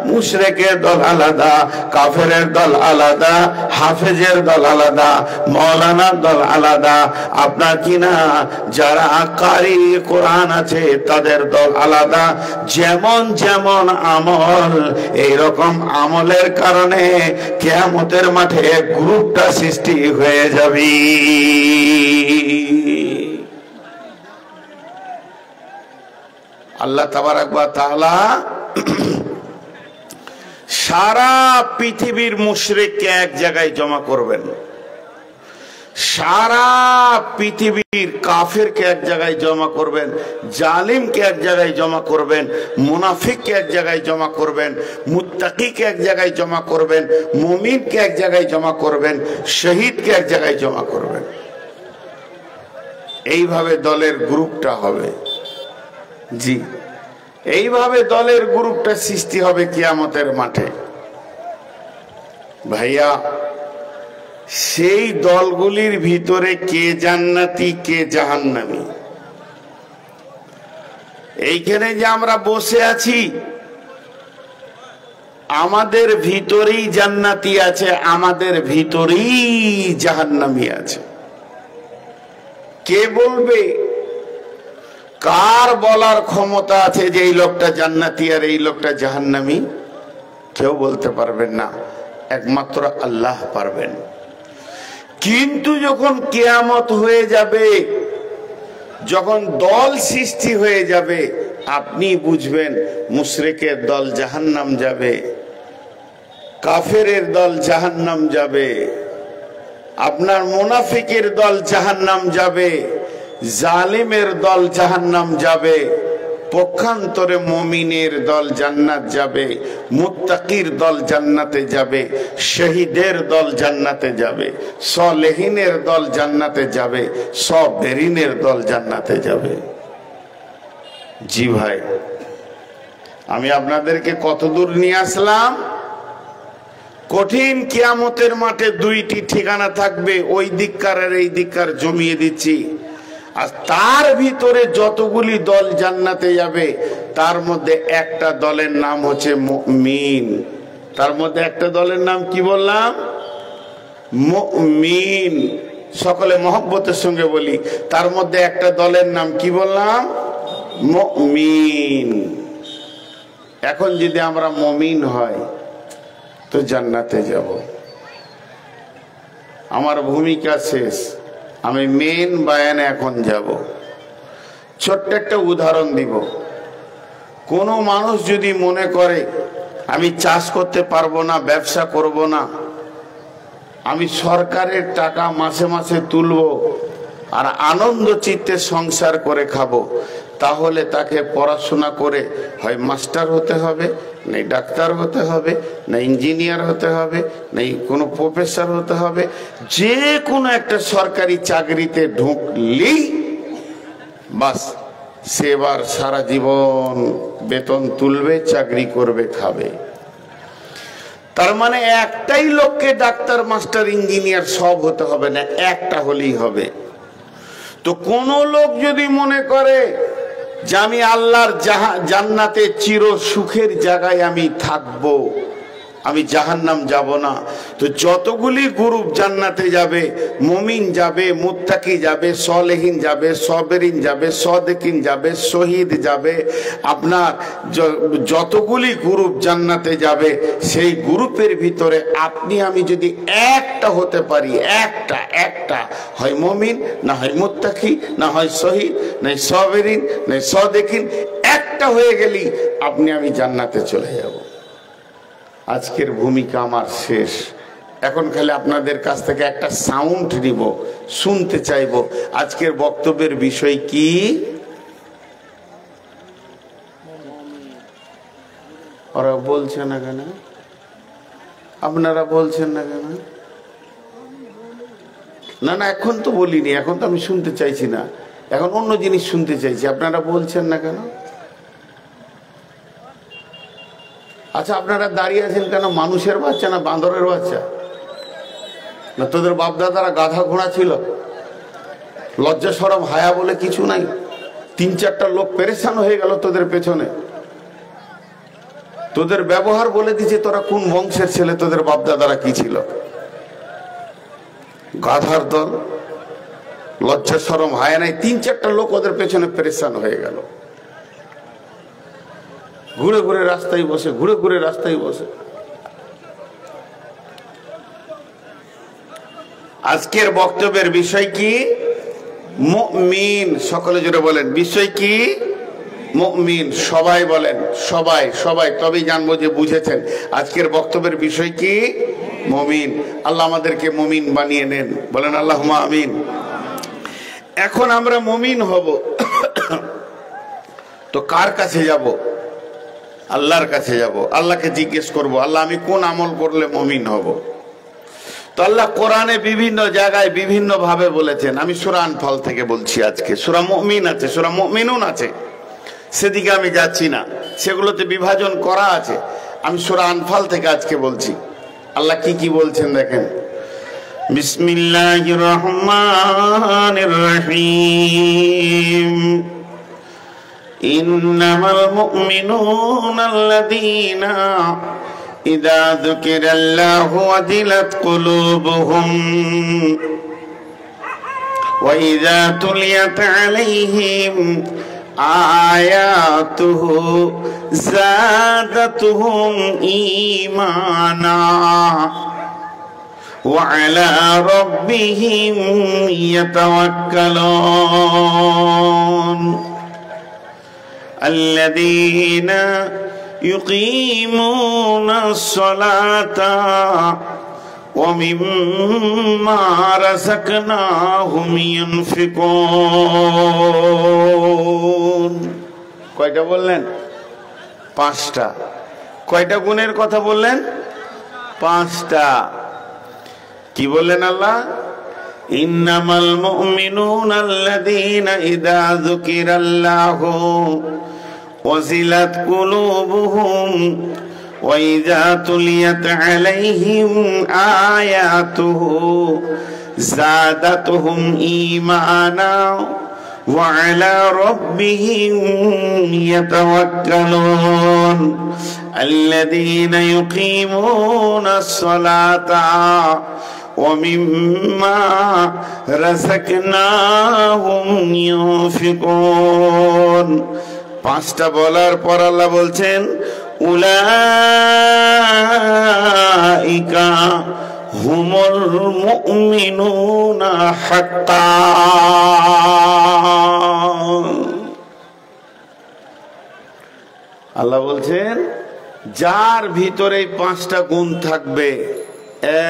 মুশরিকের দল আলাদা, কাফেরের দল আলাদা, হাফেজের দল আলাদা, মাওলানার দল আলাদা। আপনার কিনা যারা কারি কোরআন আছে তাদের দল আলাদা। যেমন যেমন আমল, এইরকম আমলের কারণে কিয়ামতের মাঠে গ্রুপটা সৃষ্টি হয়ে যাবে। আল্লাহ তাবারাক ওয়া তাআলা সারা পৃথিবীর মুশরিককে এক জায়গায় জমা করবেন, সারা পৃথিবীর কাফেরকে এক জায়গায় জমা করবেন, জালিমকে এক জায়গায় জমা করবেন, মুনাফিককে এক জায়গায় জমা করবেন, মুত্তাকিকে এক জায়গায় জমা করবেন, মুমিনকে এক জায়গায় জমা করবেন, শহীদকে এক জায়গায় জমা করবেন। এইভাবে দলের গ্রুপটা হবে। জি, এইভাবে দলের গ্রুপটা সৃষ্টি হবে কিয়ামতের মাঠে। ভাইয়া, সেই দলগুলির ভিতরে কে জান্নাতি কে জাহান্নামী? এইখানে যে আমরা বসে আছি, আমাদের ভিতরেই জান্নাতি আছে, আমাদের ভিতরেই জাহান্নামী আছে। কে বলবে? কার বলার ক্ষমতা আছে যে এই লোকটা জান্নাতি আর এই লোকটা জাহান্নামী? কেউ বলতে পারবেন না, একমাত্র আল্লাহ পারবেন। কিন্তু যখন কিয়ামত হয়ে যাবে, যখন দল সৃষ্টি হয়ে যাবে, আপনি বুঝবেন মুশরিকের দল জাহান্নাম যাবে, কাফেরের দল জাহান্নাম যাবে, আপনার মুনাফিকের দল জাহান্নাম যাবে, জালিমের দল জাহান্নাম যাবে, পক্ষান্তরে মুমিনের দল জান্নাত যাবে, মুত্তাকির দল জান্নাতে যাবে, শহীদের দল জান্নাতে যাবে, সালেহিনের দল জান্নাতে যাবে, সাবেরিনের দল জান্নাতে যাবে। জি ভাই, আমি আপনাদেরকে কত দূর নিয়ে আসলাম? কঠিন কিয়ামতের মাঠে দুইটি ঠিকানা থাকবে, ওই দিককার আর এই দিককার জমিয়ে দিচ্ছি। আর তার ভিতরে যতগুলি দল জান্নাতে যাবে, তার মধ্যে একটা দলের নাম হচ্ছে মুমিন। তার মধ্যে একটা দলের নাম কি বললাম? মুমিন। সকলে মহব্বতের সঙ্গে বলি, তার মধ্যে একটা দলের নাম কি বললাম? মুমিন। এখন যদি আমরা মুমিন হয় তো জান্নাতে যাব। আমার ভূমিকা শেষ, আমি মেন বায়ানে এখন যাব। ছোট্ট একটা উদাহরণ দিব। কোনো মানুষ যদি মনে করে আমি চাষ করতে পারবো না, ব্যবসা করব না, আমি সরকারের টাকা মাসে মাসে তুলবো আর আনন্দ চিত্তে সংসার করে খাবো, তাহলে তাকে পড়াশোনা করে হয় মাস্টার হতে হবে, নাই ডাক্তার হতে হবে, না ইঞ্জিনিয়ার হতে হবে, নাই কোনো প্রফেসর হতে হবে। যে কোনো একটা সরকারি চাকরিতে ঢুকলেই বাস, সে এবার সারা জীবন বেতন তুলবে, চাকরি করবে, খাবে। তার মানে একটাই লোককে ডাক্তার, মাস্টার, ইঞ্জিনিয়ার সব হতে হবে না, একটা হলেই হবে। তো কোন লোক যদি মনে করে যে আমি আল্লাহর জান্নাতে চির সুখের জায়গায় আমি থাকবো, আমি জাহান্নাম যাব না। তো যতগুলি গ্রুপ জান্নাতে যাবে, মুমিন যাবে, মুত্তাকি যাবে, সলেহিন যাবে, সবেরিন যাবে, সদেকিন যাবে, শহীদ যাবে, আপনার যতগুলি গ্রুপ জান্নাতে যাবে, সেই গ্রুপের ভিতরে আপনি আমি যদি একটা হতে পারি, একটা হয় মুমিন, না হয় মুত্তাকি, না হয় শহীদ, না সবেরিন, না সদেকিন, একটা হয়ে গেলি আপনি আমি জান্নাতে চলে যাব। আজকের ভূমিকা আমার শেষ। এখন খালি আপনাদের কাছ থেকে একটা সাউন্ড নিব, শুনতে চাইব আজকের বক্তব্যের বিষয় কি। ওরা বলছে না কেন? আপনারা বলছেন না কেন? না না, এখন তো বলিনি, এখন তো আমি শুনতে চাইছি না, এখন অন্য জিনিস শুনতে চাইছি। আপনারা বলছেন না কেন? আচ্ছা, আপনারা দাঁড়িয়ে আছেন কেন? মানুষের বাচ্চা না বাঁদরের বাচ্চা? না তোদের বাপদাদারা গাধা ঘোড়া ছিল? লজ্জা শরম হায়া বলে কিছু নাই? 3-4টা লোক পেরেশান হয়ে গেল তোদের পেছনে, তোদের ব্যবহার বলে দিচ্ছে তোরা কোন বংশের ছেলে, তোদের বাপদাদারা কি ছিল। গাধার দল, লজ্জা শরম হায়া নাই, 3-4টা লোক ওদের পেছনে পেরেশান হয়ে গেল। ঘুরে ঘুরে রাস্তায় বসে, ঘুরে ঘুরে রাস্তায় বসে। আজকের বক্তব্যের বিষয় কি? মুমিন। সকলে জোরে বলেন, বিষয় কি? মুমিন। সবাই বলেন, সবাই সবাই, তবেই জানবো যে বুঝেছেন। আজকের বক্তব্যের বিষয় কি? মুমিন। আল্লাহ আমাদেরকে মুমিন বানিয়ে নেন, বলেন আল্লাহুম্মা আমিন। এখন আমরা মুমিন হব, তো কার কাছে যাব? আল্লাহর কাছে যাব। আল্লাহকে জিজ্ঞেস করব, আল্লাহ আমি কোন আমল করলে মুমিন হব? তো আল্লাহ কোরআনে বিভিন্ন জায়গায় বিভিন্ন ভাবে বলেছেন। আমি সূরা আনফাল থেকে বলছি আজকে। সূরা মুমিন আছে, সূরা মুমিনুন আছে, সেদিকে আমি যাচ্ছি না, সেগুলোতে বিভাজন করা আছে। আমি সূরা আনফাল থেকে আজকে বলছি। আল্লাহ কি কি বলছেন দেখেন। বিসমিল্লাহির রহমানির রহিম। ইন্নামাল মুমিনুনা আল্লাযীনা ইযা যুকিরাল্লাহু ওয়াজিলাত কুলুবুহুম ওয়া ইযা তুলিয়াত আলাইহিম আয়াতুহু যাদাতুহুম ঈমানা ওয়া আলা রাব্বিহিম ইয়াতাওয়াক্কালুন। الذين يقيمون الصلاة ومما رزقناهم ينفقون। কয়টা বললেন? 5টা। কয়টা গুণের কথা বললেন? 5টা। কি বললেন আল্লাহ? ইন্নামাল মুমিনুনা আল্লাযীনা ইযা যুকিরাল্লাহু ওয়াজিলাত কুলুবুহুম ওয়া ইযা তুলিয়াত আলাইহিম আয়াতুহু যাদাতুহুম ঈমানা ওয়া আলা রাব্বিহিম ইয়াতাওয়াক্কালুন। আল্লাযীনা ইউকিমুনাস সালাতা وَمِمَّا رَزَقْنَاهُمْ يُنْفِقُونَ। 5টা বলার পর আল্লাহ বলছেন উলাইকা হুমুল মুমিনুনা হাক্কান। আল্লাহ বলছেন যার ভিতরে 5টা গুণ থাকবে,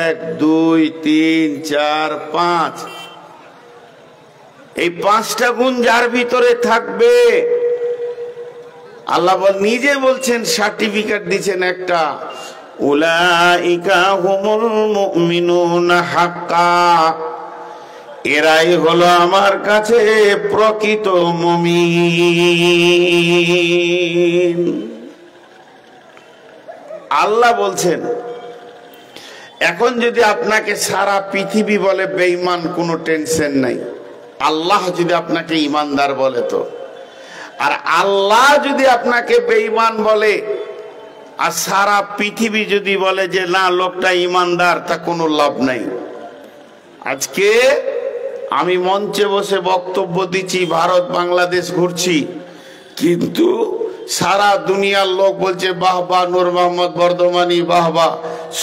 1 2 3 4 5, এই 5টা গুণ যার ভিতরে থাকবে, আল্লাহ নিজে বলছেন, সার্টিফিকেট দিচ্ছেন একটা, উলাইকা হুমুল মুমিনুনা হাক্কা, এরাই হলো আমার কাছে প্রকৃত মুমিন। আল্লাহ বলছেন এখন যদি আপনাকে সারা পৃথিবী বলে বেঈমান, কোনো টেনশন নাই। আল্লাহ যদি আপনাকে ইমানদার বলে তো, আর আল্লাহ যদি আপনাকে বেঈমান বলে আর সারা পৃথিবী যদি বলে যে না লোকটা ইমানদার, তা কোনো লাভ নাই। আজকে আমি মঞ্চে বসে বক্তব্য দিচ্ছি, ভারত বাংলাদেশ ঘুরছি, কিন্তু সারা দুনিয়ার লোক বলছে বাহ বাহ নূর মোহাম্মদ বর্ধমানী, বাহ বাহ,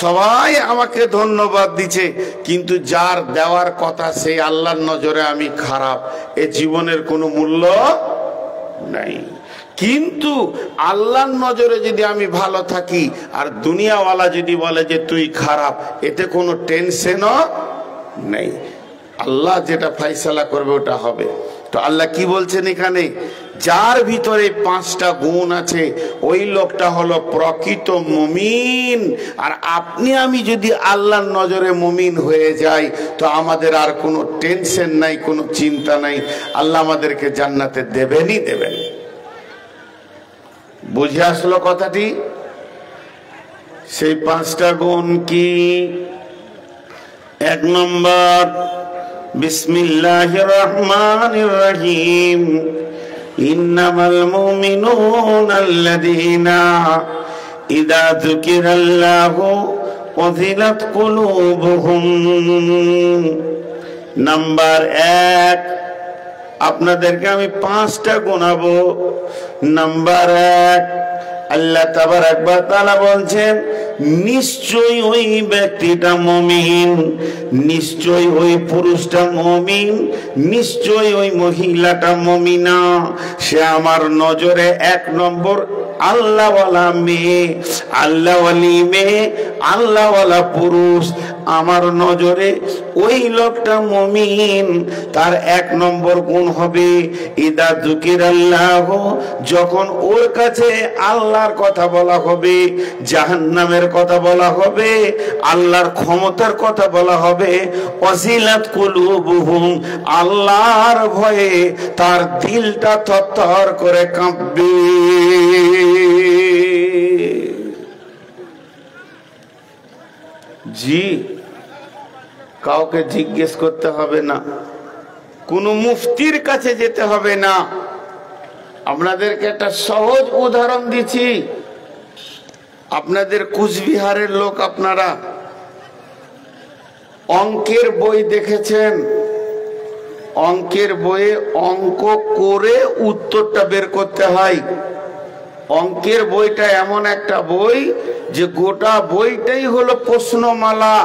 সবাই আমাকে ধন্যবাদ দিচ্ছে, কিন্তু যার দেওয়ার কথা সেই আল্লাহর নজরে আমি খারাপ, এ জীবনের কোনো মূল্য নাই। কিন্তু আল্লাহর নজরে যদি আমি ভালো থাকি আর দুনিয়াওয়ালা যদি বলে যে তুই খারাপ, এতে কোনো টেনশনও নেই। আল্লাহ যেটা ফয়সালা করবে ওটা হবে। তো আল্লাহ কি বলছেন এখানে, যার ভিতরে 5টা গুণ আছে ওই লোকটা হলো প্রকৃত মুমিন। আর আপনি আমি যদি আল্লাহর নজরে মুমিন হয়ে যাই তো আমাদের আর কোনো টেনশন নাই, কোনো চিন্তা নাই, আল্লাহ আমাদেরকে জান্নাতে দেবেনই দেবেন। বুঝে আসলো কথাটি? সেই 5টা গুণ কি? 1 নম্বর, বিসমিল্লাহির রহমানির রহিম, ইন্নামাল মুমিনুনা আল্লাযীনা ইযা যুকিরাল্লাহু ওয়াজিলাত কুলুবুহুম। নাম্বার 1, আপনাদেরকে আমি 5টা গোনাবো। নাম্বার 1, আল্লাহ তাবারক ওয়া তাআলা বলছেন নিশ্চয়ই ওই ব্যক্তিটা মুমিন, নিশ্চয়ই ওই পুরুষটা মুমিন, নিশ্চয়ই ওই মহিলাটা মুমিনা, সে আমার নজরে 1 নম্বর আল্লাহওয়ালা মেয়ে, আল্লাহওয়ালি মেয়ে, আল্লাহওয়ালা পুরুষ, আমার নজরে ওই লোকটা মুমিন। তার 1 নম্বর গুণ হবে ইদা যুকিরাল্লাহ, যখন ওর কাছে আল্লাহর কথা বলা হবে, জাহান্নামের কথা বলা হবে, আল্লাহর ক্ষমতার কথা বলা হবে, ওয়াজিলাত কুলুবুহুম, আল্লাহর ভয়ে তার দিলটা থরথর করে কাঁপবে। জি, কাউকে জিজ্ঞেস করতে হবে না, কোনো মুফতির কাছে যেতে হবে না। আপনাদেরকে একটা সহজ উদাহরণ দিচ্ছি। আপনাদের কুচবিহারের লোক, আপনারা অঙ্কের বই দেখেছেন? অঙ্কের বইয়ে অঙ্ক করে উত্তরটা বের করতে হয়। অঙ্কের বইটা এমন একটা বই যে গোটা বইটাই হলো প্রশ্নমালা।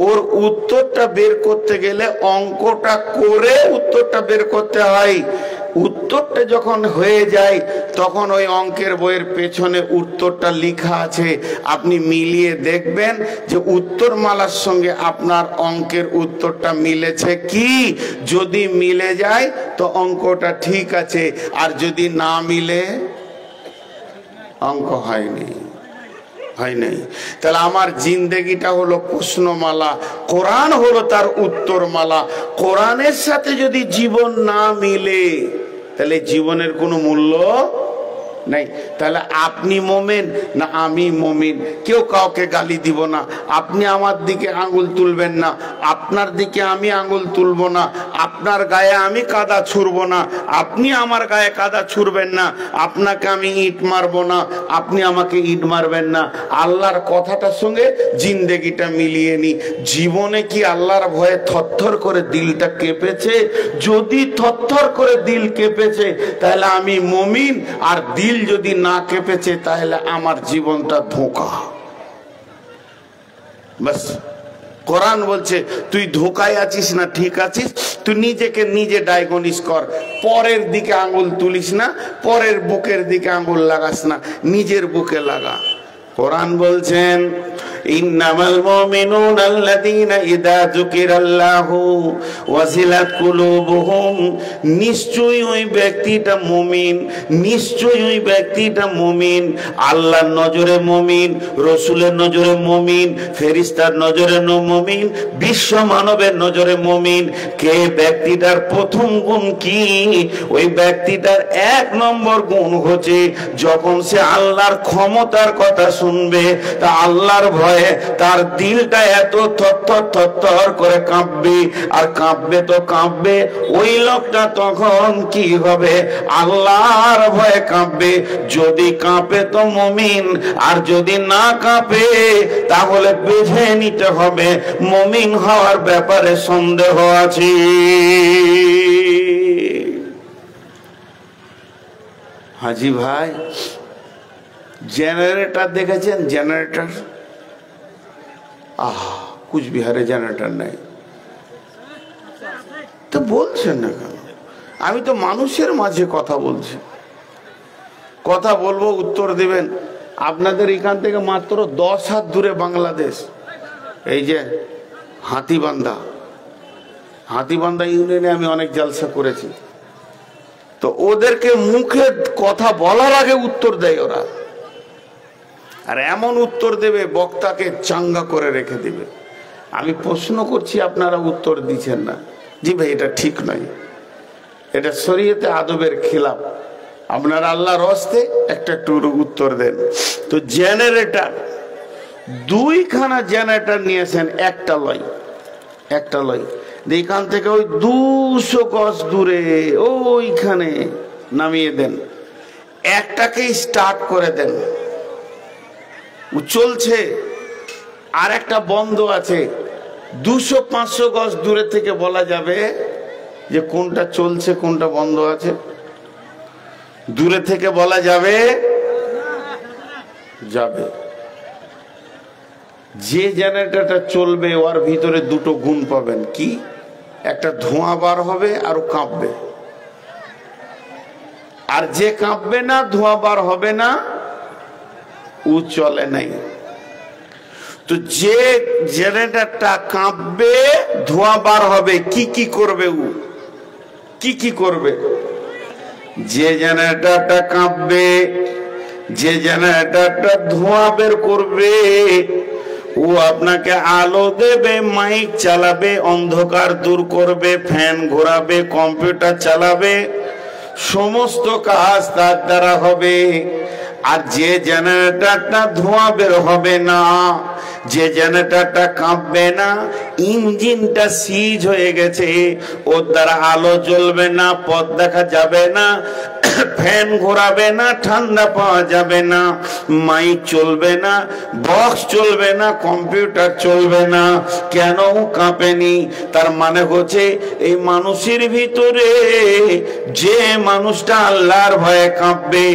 ওর উত্তরটা বের করতে গেলে অঙ্কটা করে উত্তরটা বের করতে হয়। উত্তরটা যখন হয়ে যায় তখন ওই অঙ্কের বইয়ের পেছনে উত্তরটা লেখা আছে, আপনি মিলিয়ে দেখবেন যে উত্তরমালার সঙ্গে আপনার অঙ্কের উত্তরটা মিলেছে কি। যদি মিলে যায় তো অঙ্কটা ঠিক আছে, আর যদি না মিলে অঙ্ক হয়নি, হয় নাই। তাহলে আমার জিন্দেগিটা হলো প্রশ্নমালা, কোরআন হলো তার উত্তরমালা। কোরআনের সাথে যদি জীবন না মিলে তাহলে জীবনের কোনো মূল্য নাই। তাহলে আপনি মোমেন না আমি মোমিন, কেউ কাউকে গালি দিব না, আপনি আমার দিকে আঙ্গুল তুলবেন না, আপনার দিকে আমি আঙ্গুল তুলব না, আপনার গায়ে আমি কাদা ছুড়ব না, আপনি আমার গায়ে কাদা ছুড়বেন না, আপনাকে আমি ইট মারবো না, আপনি আমাকে ইট মারবেন না। আল্লাহর কথাটার সঙ্গে জিন্দেগিটা মিলিয়ে নি। জীবনে কি আল্লাহর ভয়ে থরথর করে দিলটা কেঁপেছে? যদি থরথর করে দিল কেঁপেছে তাহলে আমি মুমিন, আর দিল যদি না কেঁপেছে তাহলে আমার জীবনটা ধোঁকা। বাস, কোরআন বলছে তুই ধোঁকায় আছিস না ঠিক আছিস, তুই নিজেকে নিজে ডায়াগনোস কর। পরের দিকে আঙ্গুল তুলিস না, পরের বুকের দিকে আঙ্গুল লাগাস না, নিজের বুকে লাগা। কোরআন বলছেন ইন্নামাল মুমিনুনা আল্লাযীনা ইযা যুকিরাল্লাহু ওয়াজিলাত কুলুবুহুম, নিশ্চয়ই ওই ব্যক্তিটা মুমিন, নিশ্চয়ই ওই ব্যক্তিটা মুমিন, আল্লাহর নজরে মুমিন, রাসূলের নজরে মুমিন, ফেরেশতার নজরে মুমিন, বিশ্ব মানবের নজরে মুমিন। কে ব্যক্তিটার প্রথম গুণ কি? ওই ব্যক্তিটার 1 নম্বর গুণ হচ্ছে যখন সে আল্লাহর ক্ষমতার কথা শুনবে তা আল্লাহর ভয় ভয়ে তার দিলটা এত থরথর করে কাঁপবে। আর কাঁপবে তো কাঁপবে, ওই লোকটা তখন কি হবে? আল্লাহর ভয়ে কাঁপবে। যদি কাঁপে তো মুমিন, আর যদি না কাঁপে তাহলে বেঁধে নিতে হবে মুমিন হওয়ার ব্যাপারে সন্দেহ আছে। হাজি ভাই, জেনারেটর দেখেছেন? জেনারেটর, কুচবিহারে জেনারেটর নাই তো বলছেন না কেন? আমি তো মানুষের মাঝে কথা বলছি, কথা বলবো, উত্তর দিবেন। আপনাদের এখান থেকে মাত্র 10 হাত দূরে বাংলাদেশ, এই যে হাতিবান্ধা ইউনিয়নে আমি অনেক জলসা করেছি। তো ওদেরকে মুখে কথা বলার আগে উত্তর দেয় ওরা, আর এমন উত্তর দেবে বক্তাকে চাঙ্গা করে রেখে দিবে। আমি প্রশ্ন করছি, আপনারা উত্তর দিচ্ছেন না। জি ভাই, এটা ঠিক নয়, এটা শরীয়তে আদবের খিলাফ। আপনারা আল্লাহর হস্তে একটা উত্তর দেন। তো জেনারেটর, 2খানা জেনারেটর নিয়েছেন, একটা লয় এখান থেকে ওই 200 গজ দূরে ওইখানে নামিয়ে দেন। একটাকে স্টার্ট করে দেন, চলছে, আর একটা বন্ধ আছে। 200-500 গজ দূরে থেকে বলা যাবে যে কোনটা চলছে কোনটা বন্ধ আছে? দূরে থেকে বলা যাবে? যে জেনারেটরটা চলবে ওর ভিতরে 2টো গুণ পাবেন। কি? একটা ধোঁয়া বার হবে আর কাঁপবে, আর যে কাঁপবে না, ধোঁয়া বার হবে না, ও চলে নাই। তো যে জেনারেটরটা কাঁপবে, ধোঁয়া বার হবে, কি করবে? ও কি করবে? যে জেনারেটরটা কাঁপবে, যে জেনারেটরটা ধোঁয়া বের করবে, ও আপনাকে আলো দেবে, মাইক চালাবে, অন্ধকার দূর করবে, ফ্যান ঘোরাবে, কম্পিউটার চালাবে, সমস্ত কাজ তার দ্বারা হবে। আর যে জেনারেটরটা ধোঁয়া বের হবে না, যে জেনারেটরটা কাঁপবে না, ইঞ্জিনটা সিজ হয়ে গেছে, ওর দ্বারা আলো জ্বলবে না, পথ দেখা যাবে না, ফ্যান ঘোরাবে না, ঠান্ডা পাওয়া যাবে না, মাইক চলবে না, বক্স চলবে না, কম্পিউটার চলবে না। কেন কাঁপেনি? তার মানে হচ্ছে এই মানুষের ভিতরে যে মানুষটা আল্লাহর ভয়ে কাঁপবে,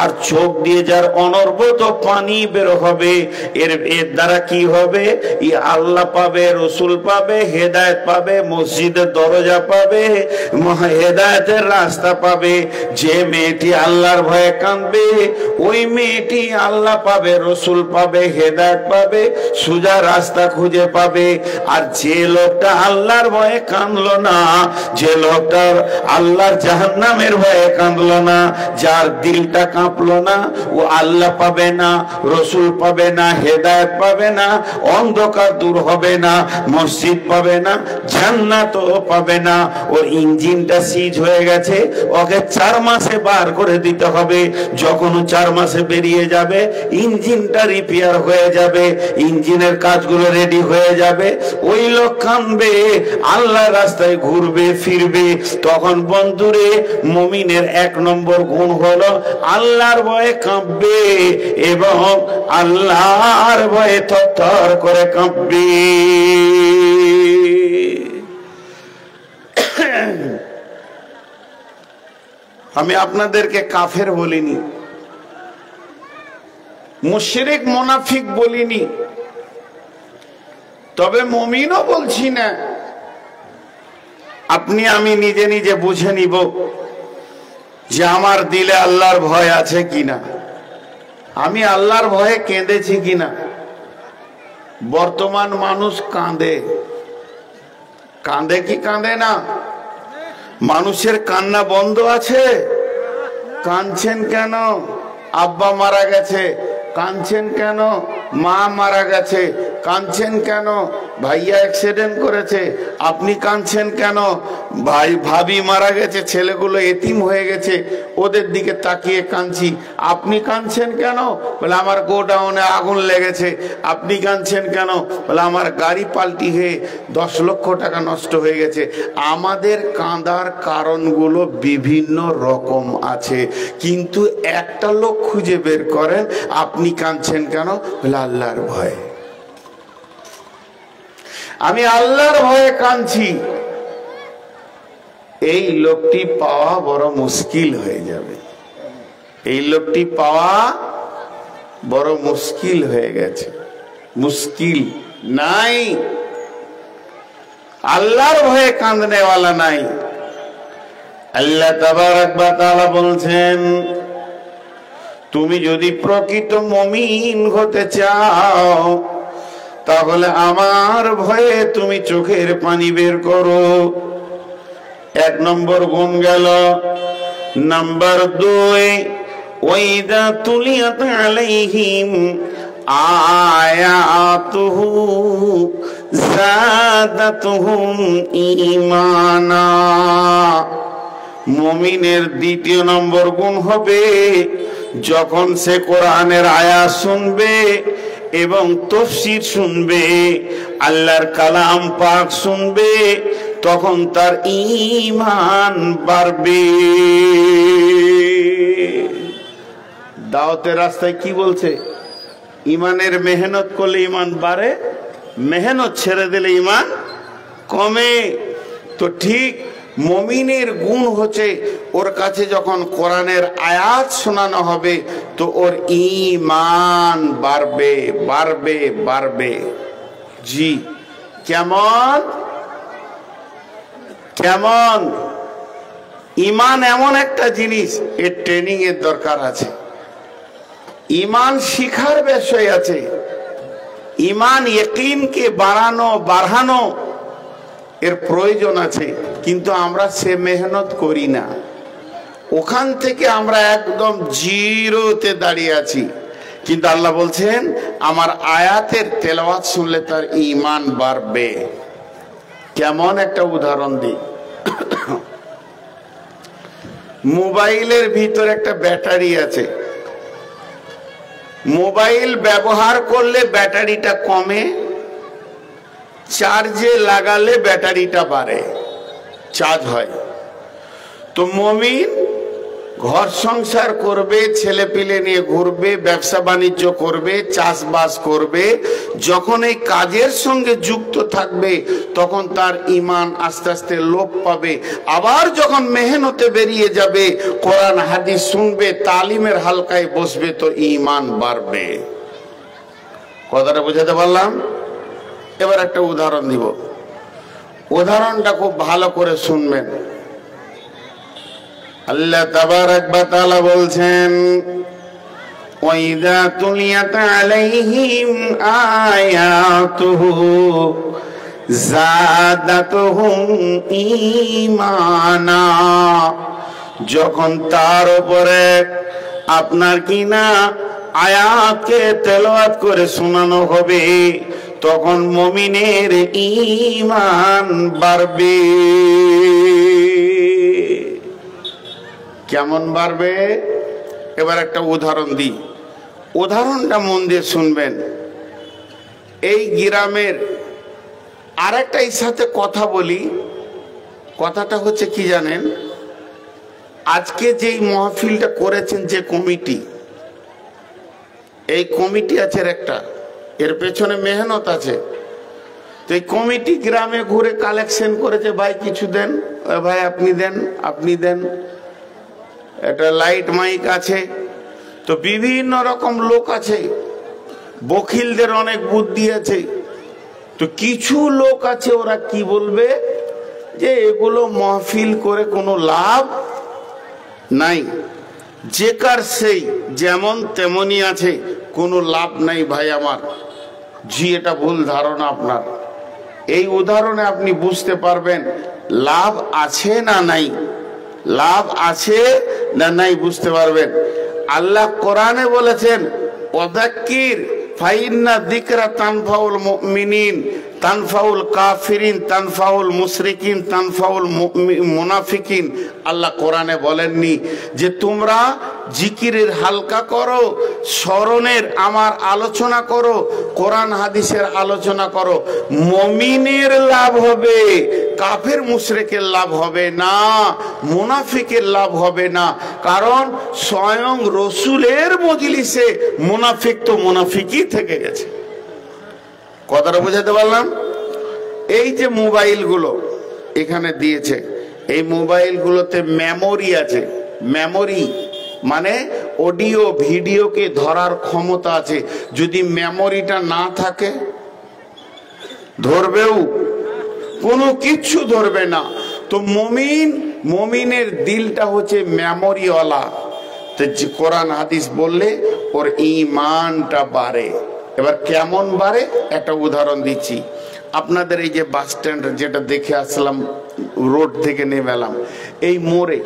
আর চোখ দিয়ে যার অনবরত পানি বের হবে, এর দ্বারা কি হবে? আল্লাহ পাবে, রসুল পাবে, হেদায়েত পাবে, মসজিদের দরজা পাবে, হেদায়েতের রাস্তা পাবে। যে মেয়েটি আল্লাহর ভয়ে কাঁদবে, ওই মেয়েটি আল্লাহ পাবে, রসুল পাবে, হেদায়েত পাবে, সোজা রাস্তা খুঁজে পাবে। আর যে লোকটা আল্লাহর ভয়ে কাঁদলো না, যে লোকটা আল্লাহর জাহান্নামের ভয়ে কাঁদলো না, যার দিলটা কাঁপলো না, ও আল্লাহ পাবে না, রসুল পাবে না, হেদায়েত পাবে না, অন্ধকার দূর হবে না, মসজিদ পাবে না, জান্নাতও পাবে না। ওর ইঞ্জিনটা সিজ হয়ে গেছে, ওকে 4 মাসে বার করে দিতে হবে। যখন 4 মাসে বেরিয়ে যাবে, ইঞ্জিনটা রিপেয়ার হয়ে যাবে, ইঞ্জিনের কাজগুলো রেডি হয়ে যাবে। ওই লোক কাঁদবে, আল্লাহ রাস্তায় ঘুরবে ফিরবে। তখন বন্ধুরে, মুমিনের 1 নম্বর গুণ হলো আল্লাহর ভয়ে কাঁপবে, এবং আল্লাহর ভয়ে থরথর করে কাঁপবে। আমি আপনাদেরকে কাফের বলিনি, মুশরিক মুনাফিক বলিনি, তবে মুমিনও বলছি না। আপনি আমি নিজে নিজে বুঝে নিব যে আমার দিলে আল্লাহর ভয় আছে কিনা, আমি আল্লাহর ভয়ে কেঁদেছি কিনা। বর্তমান মানুষ কাঁদে কি কাঁদে না? মানুষের কান্না বন্ধ আছে? কাঁদছেন কেন? আব্বা মারা গেছে, কাঁদছেন কেন? মা মারা গেছে, কাঁদছেন কেন? ভাইয়া অ্যাক্সিডেন্ট করেছে, আপনি কাঁদছেন কেন? ভাই ভাবি মারা গেছে, ছেলেগুলো এতিম হয়ে গেছে, ওদের দিকে তাকিয়ে কাঁদছি। আপনি কাঁদছেন কেন? বলে আমার গোডাউনে আগুন লেগেছে। আপনি কাঁদছেন কেন? বলে আমার গাড়ি পাল্টি হয়ে 10 লক্ষ টাকা নষ্ট হয়ে গেছে। আমাদের কাঁদার কারণগুলো বিভিন্ন রকম আছে, কিন্তু একটা লোক খুঁজে বের করেন, আপনি কাঁদছেন কেন? বলে আল্লাহর ভয়ে। আমি আল্লাহর ভয়ে কাঁদছি। এই লোকটি পাওয়া বড় মুশকিল হয়ে যাবে। এই লোকটি পাওয়া বড় মুশকিল হয়ে গেছে। মুশকিল নাই, আল্লাহর ভয়ে কাঁদনে ওয়ালা নাই। আল্লাহ তাবারক ওয়া তাআলা বলছেন, তুমি যদি প্রকৃত মুমিন হতে চাও তাহলে আমার ভয়ে তুমি চোখের পানি বের করো। 1 নম্বর গুণ গেল। নাম্বার 2, ওয়াইদা তুলিয়াত আলাইহিম আয়াতুহু যাদাতুহুম ঈমানা। মুমিনের 2 নম্বর গুণ হবে, যখন সে কোরআনের আয়াত শুনবে এবং তাফসীর শুনবে, আল্লাহর কালাম পাক শুনবে, তখন তার ঈমান বাড়বে। দাওয়াতের রাস্তায় কি বলছে? ঈমানের মেহনত করলে ঈমান বাড়ে, মেহনত ছেড়ে দিলে ঈমান কমে। তো ঠিক মুমিনের গুণ হচ্ছে, ওর কাছে যখন কোরআনের আয়াত শোনানো হবে তো ওর ঈমান বাড়বে বাড়বে বাড়বে। জি, কেমন কেমন? ঈমান এমন একটা জিনিস, এর ট্রেনিং এর দরকার আছে। ঈমান শিখার বিষয় আছে। ঈমান ইয়াকিনকে বাড়ানো এর প্রয়োজন আছে, কিন্তু আমরা সে মেহনত করি না। ওখান থেকে আমরা একদম জিরোতে দাঁড়িয়ে আছি। কিন্তু আল্লাহ বলছেন আমার আয়াতের তেলাওয়াত শুনলে তার ঈমান বাড়বে। কেমন একটা উদাহরণ দিই। মোবাইলের ভিতর একটা ব্যাটারি আছে। মোবাইল ব্যবহার করলে ব্যাটারিটা কমে, চার্জে লাগালে ব্যাটারিটা বাড়ে, চার্জ হয়। তো মুমিন ঘর সংসার করবে, ছেলে পিলে নিয়ে ঘুরবে, ব্যবসা বাণিজ্য করবে, চাষবাস করবে, যখন এই কাজের সঙ্গে যুক্ত থাকবে তখন তার ঈমান আস্তে আস্তে লোপ পাবে। আবার যখন মেহনতে বেরিয়ে যাবে, কোরআন হাদিস শুনবে, তালিমের হালকায় বসবে, তো ঈমান বাড়বে। কথাটা বোঝাতে পারলাম? এবার একটা উদাহরণ দিব, উদাহরণটা খুব ভালো করে শুনবেন। আল্লাহ তাবারক ওয়া তাআলা বলছেন, ওয়াইদা তুলিয়াত আলাইহিম আয়াতুহু যাদাতুহুম ঈমানা। যখন তার উপরে আপনার কিনা আয়াতকে তেলাওয়াত করে শোনানো হবে, তখন মুমিনের ঈমান বাড়বে। কেমন বাড়বে? এবার একটা উদাহরণ দিই, উদাহরণটা মন দিয়ে শুনবেন। এই গ্রামের আরেকটাই সাথে কথা বলি। কথাটা হচ্ছে কি জানেন? আজকে যেই মাহফিলটা করেছেন যে কমিটি, এই কমিটি আছে একটা, এর পেছনে মেহনত আছে। তো এই কমিটি গ্রামে ঘুরে কালেকশন করেছে, ভাই কিছু দেন, ভাই আপনি দেন, আপনি দেন। একটা লাইট মাইক আছে। তো বিভিন্ন রকম লোক আছে, বখিলদের অনেক বুদ্ধি আছে। তো কিছু লোক আছে, ওরা কি বলবে যে এগুলো মাহফিল করে কোনো লাভ নাই, যে কার সেই যেমন তেমনই আছে, কোনো লাভ নাই ভাই আমার। জি, এটা ভুল ধারণা আপনার। এই উদাহরণে আপনি বুঝতে পারবেন লাভ আছে না নাই, লাভ আছে না নাই বুঝতে পারবেন। আল্লাহ কোরআনে বলেছেন, ওয়াযাক্কির ফাইন্না যিকরা তানফাউল মুমিনিন, তানফাউল কাফিরিন তানফাউল মুশরিকিন তানফাউল মুনাফিকিন। আল্লাহ কোরআনে বলেননি যে তোমরা জিকিরের হালকা করো, স্মরণের আমার আলোচনা করো, কোরআন হাদিসের আলোচনা করো, মুমিনের লাভ হবে, কাফের মুশরিকের লাভ হবে না, মুনাফিকের লাভ হবে না। কারণ স্বয়ং রসুলের মজলিসে মুনাফিক তো মুনাফিকই থেকে গেছে। কথাটা বোঝাতে পারলাম? এই যে মোবাইলগুলো এখানে দিয়েছে, এই মোবাইলগুলোতে মেমোরি আছে। মেমোরি মানে অডিও ভিডিওকে ধরার ক্ষমতা আছে। যদি মেমোরিটা না থাকে ধরবেও কোনো কিচ্ছু ধরবে না। তো মুমিনের দিলটা হচ্ছে মেমোরিওয়ালা। তো কোরআন হাদিস বললে ওর ঈমানটা বাড়ে। এবার কেমন বাড়ে একটা উদাহরণ দিচ্ছি। আপনাদের এই যে বাস স্ট্যান্ড যেটা দেখে আসলাম, রোড থেকে নেমে এলাম, এই মোড়ে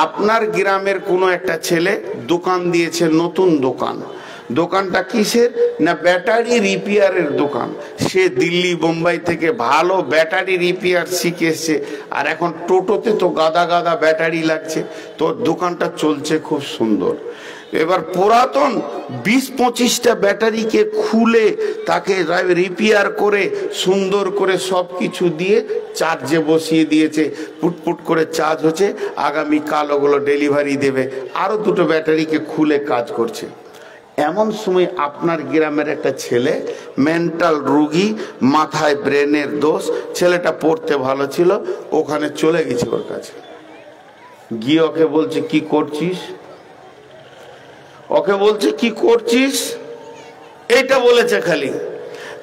আপনার গ্রামের কোনো একটা ছেলে দোকান দিয়েছে, নতুন দোকান। দোকানটা কিসের না ব্যাটারি রিপেয়ারের দোকান। সে দিল্লি বোম্বাই থেকে ভালো ব্যাটারি রিপেয়ার শিখে এসছে। আর এখন টোটোতে তো গাদা গাদা ব্যাটারি লাগছে, তো দোকানটা চলছে খুব সুন্দর। এবার পুরাতন 20-25টা ব্যাটারিকে খুলে তাকে রিপেয়ার করে সুন্দর করে সব কিছু দিয়ে চার্জে বসিয়ে দিয়েছে। পুটপুট করে চার্জ হচ্ছে, আগামী কাল ওগুলো ডেলিভারি দেবে। আরো 2টো ব্যাটারিকে খুলে কাজ করছে। এমন সময় আপনার গ্রামের একটা ছেলে মেন্টাল রোগী, মাথায় ব্রেনের দোষ, ছেলেটা পড়তে ভালো ছিল, ওখানে চলে গেছে ওর কাছে। গিয়ে ওকে বলছে কি করছিস, ওকে বলছে কি করছিস, এইটা বলেছে খালি।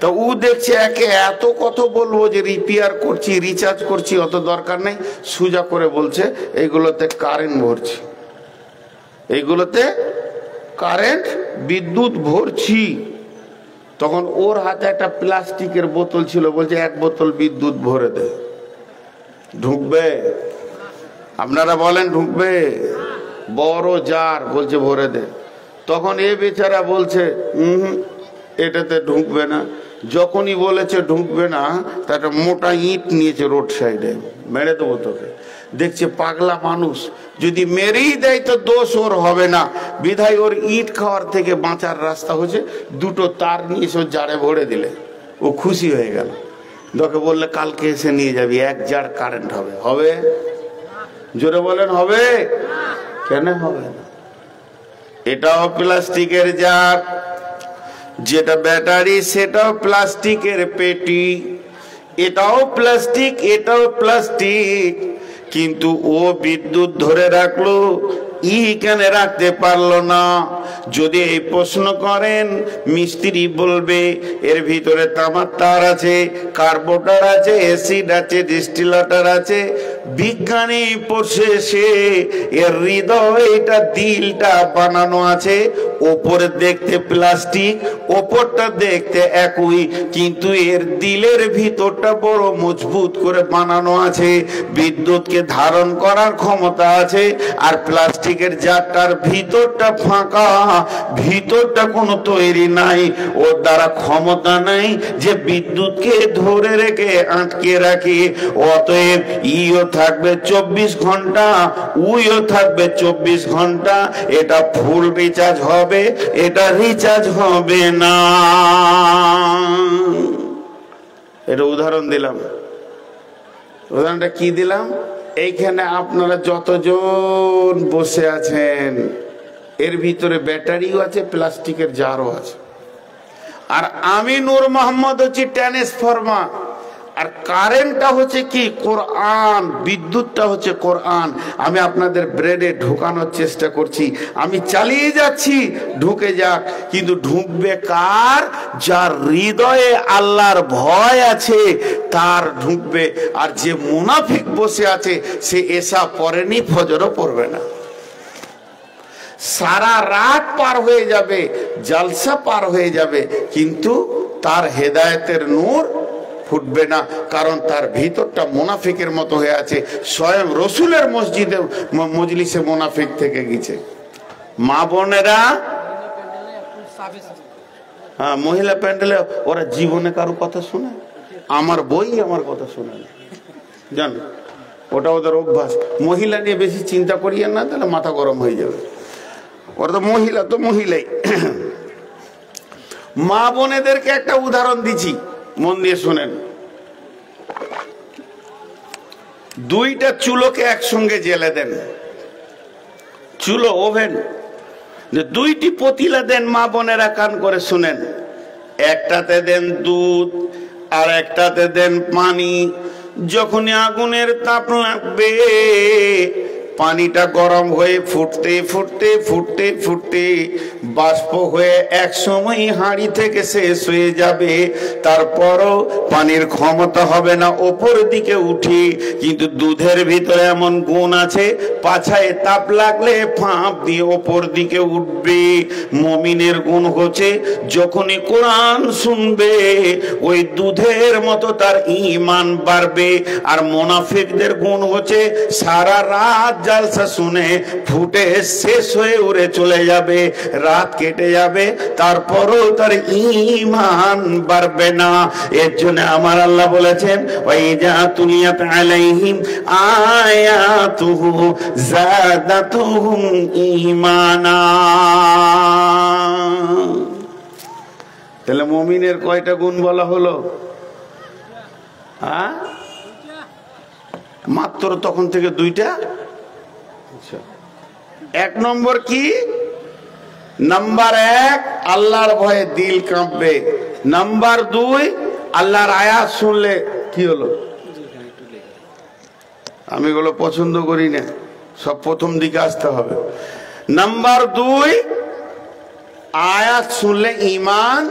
তো ও দেখছে একে এত কথা বলবো যে রিপেয়ার করছি, রিচার্জ করছি, অত দরকার নেই। সোজা করে বলছে এইগুলোতে কারেন্ট ভরছি, এইগুলোতে কারেন্ট বিদ্যুৎ ভরছি। তখন ওর হাতে একটা প্লাস্টিকের বোতল ছিল, বলছে 1 বোতল বিদ্যুৎ ভরে দে। ঢুকবে? আপনারা বলেন ঢুকবে? বড় জার, বলছে ভরে দে। তখন এ বেচারা বলছে এটাতে ঢুকবে না। যখনই বলেছে ঢুকবে না, তা একটা মোটা ইট নিয়েছে রোড সাইডে, মেরে দেবো তোকে। দেখছে পাগলা মানুষ, যদি মেরেই দেয় তো দোষ ওর হবে না, বিধায় ওর ইট খাওয়ার থেকে বাঁচার রাস্তা হচ্ছে 2টো তার নিয়ে এসে জারে ভরে দিলে। ও খুশি হয়ে গেল। তোকে বললে কালকে এসে নিয়ে যাবি, 1 জার কারেন্ট হবে। হবে? জোরে বলেন হবে? কেন হবে না? এটাও প্লাস্টিকের জার, যেটা ব্যাটারি সেটাও প্লাস্টিকের পেটি, এটাও প্লাস্টিক, এটাও প্লাস্টিক। কিন্তু ও বিদ্যুৎ ধরে রাখলো, ই কেন রাখতে পারলো না? যদি এই প্রশ্ন করেন, মিস্ত্রি বলবে এর ভিতরে তামার তার আছে, কার্বোটার আছে, অ্যাসিড আছে, ডিস্টিলেটর আছে। বিজ্ঞানী পড়ছে সে, এর হৃদয়, এটা দিলটা বানানো আছে। ওপরে দেখতে প্লাস্টিক, ওপরটা দেখতে একই, কিন্তু এর দিলের ভিতরটা বড় মজবুত করে বানানো আছে। বিদ্যুৎকে ধারণ করার ক্ষমতা আছে। আর প্লাস্টিকের জারটার ভিতরটা ফাঁকা, ভিতরটা কোনো তৈরি নাই, ওর দ্বারা ক্ষমতা নাই যে বিদ্যুৎকে ধরে রেখে আটকে রাখে। অতএব ইও থাকবে 24 ঘন্টা, উইও থাকবে 24 ঘন্টা। এটা ফুল রিচার্জ হবে, এটা রিচার্জ হবে না। এটা উদাহরণ দিলাম। উদাহরণটা কি দিলাম? এইখানে আপনারা যতজন বসে আছেন, এর ভিতরে ব্যাটারিও আছে, প্লাস্টিকের জারও আছে। আর আমি নূর মোহাম্মদ হচ্ছি ট্রান্সফরমার। আর কারেন্টটা হচ্ছে কি? কোরআন। বিদ্যুৎটা হচ্ছে কোরআন। আমি আপনাদের ব্রেনে ঢোকানোর চেষ্টা করছি, আমি চালিয়ে যাচ্ছি, ঢুকে যাক। কিন্তু ঢুকবে কার? যার হৃদয়ে আল্লাহর ভয় আছে তার ঢুকবে। আর যে মুনাফিক বসে আছে সে এশা পড়েনি, ফজরও পড়বে না, সারা রাত পার হয়ে যাবে, জলসা পার হয়ে যাবে, কিন্তু তার হেদায়েতের নূর ফুটবে না। কারণ তার ভিতরটা মুনাফিকের মতো হয়ে আছে। স্বয়ং রসুলের মসজিদে মজলিসে মুনাফিক থেকে গেছে। মা বোনেরা, হ্যাঁ, মহিলা প্যান্ডেলে ওরা জীবনে কারো কথা শুনে? আমার বই আমার কথা শোনে না, জান, ওটা ওদের অভ্যাস। মহিলা নিয়ে বেশি চিন্তা করিয়েন না, তাহলে মাথা গরম হয়ে যাবে। ওরা তো মহিলা, তো মহিলাই। মা বোনেদেরকে একটা উদাহরণ দিচ্ছি, মন দিয়ে শোনেন। দুইটা চুলোকে একসঙ্গে জেলে দেন, চুলো, ওভেন, যে দুইটি পতিলা দেন, মা বোনেরা কান করে শুনেন। একটাতে দেন দুধ আর একটাতে দেন পানি। যখনই আগুনের তাপ লাগবে, পানিটা গরম হয়ে ফুটতে ফুটতে ফুটতে ফুটতে বাষ্প হয়ে এক সময় হাঁড়ি থেকে শেষ হয়ে যাবে। তারপরও পানির ক্ষমতা হবে না ওপর দিকে উঠে, কিন্তু দুধের ভিতরে এমন গুণ আছে, পাছায় তাপ লাগলে ফাঁপ দিয়ে ওপর দিকে উঠবে। মুমিনের গুণ হচ্ছে যখনই কোরআন শুনবে ওই দুধের মতো তার ঈমান বাড়বে। আর মুনাফিকদের গুণ হচ্ছে সারা রাত জালসা শুনে ফুটে শেষ হয়ে উড়ে চলে যাবে, রাত কেটে যাবে, তারপরও তার ঈমান বাড়বে না। এর জন্য আমার আল্লাহ বলেছেন, ওয়াইজা তুলিয়াত আলাইহিম আয়াতুহু যাদাতুহুম ঈমানা। তাহলে মুমিনের কয়টা গুণ বলা হলো? মাত্র তখন থেকে দুইটা। এক নম্বর কি? নাম্বার এক, আল্লাহর ভয়ে দিল কাঁপবে। নাম্বার দুই, আল্লাহর আয়াত শুনলে কি হলো? আমি এগুলো পছন্দ করি না, সব প্রথম দিকে আসতে হবে। নাম্বার দুই, আয়াত শুনলে ঈমান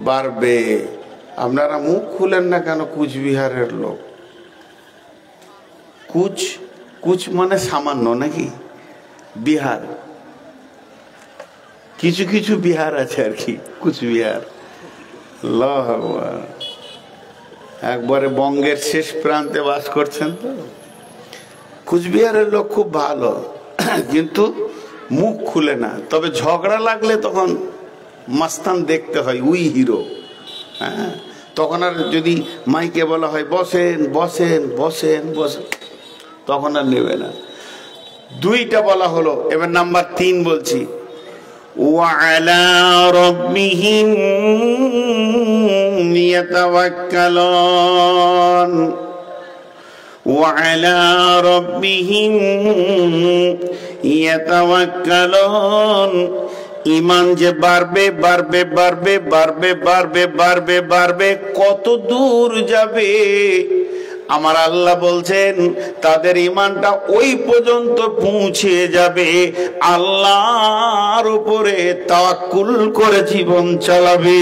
বাড়বে। আপনারা মুখ খুলেন না কেন? কুচবিহারের লোক, কুচ কুচ মানে সামান্য নাকি? বিহার, কিছু কিছু বিহার আছে আর কি, কুচবিহার। আল্লাহু আকবার। একবারে বঙ্গের শেষ প্রান্তে বাস করছেন তো। কুচবিহারের লোক খুব ভালো, কিন্তু মুখ খুলে না। তবে ঝগড়া লাগলে তখন মাস্তান দেখতে হয়, উই হিরো। হ্যাঁ, তখন আর যদি মাইকে বলা হয় বসেন বসেন বসেন বসেন, তখন আর নেবে না। দুইটা বলা হলো, এবার নাম্বার তিন বলছি। ওয়ালা রাব্বিহিম ইয়াতাওয়াক্কালুন, ওয়ালা রাব্বিহিম ইয়াতাওয়াক্কালুন। ঈমান যে বাড়বে বাড়বে বাড়বে বাড়বে বাড়বে বাড়বে বাড়বে, কত দূর যাবে? আমার আল্লাহ বলছেন তাদের ঈমানটা ওই পর্যন্ত পৌঁছে যাবে, আল্লাহর উপরে তাওয়াক্কুল করে জীবন চালাবে।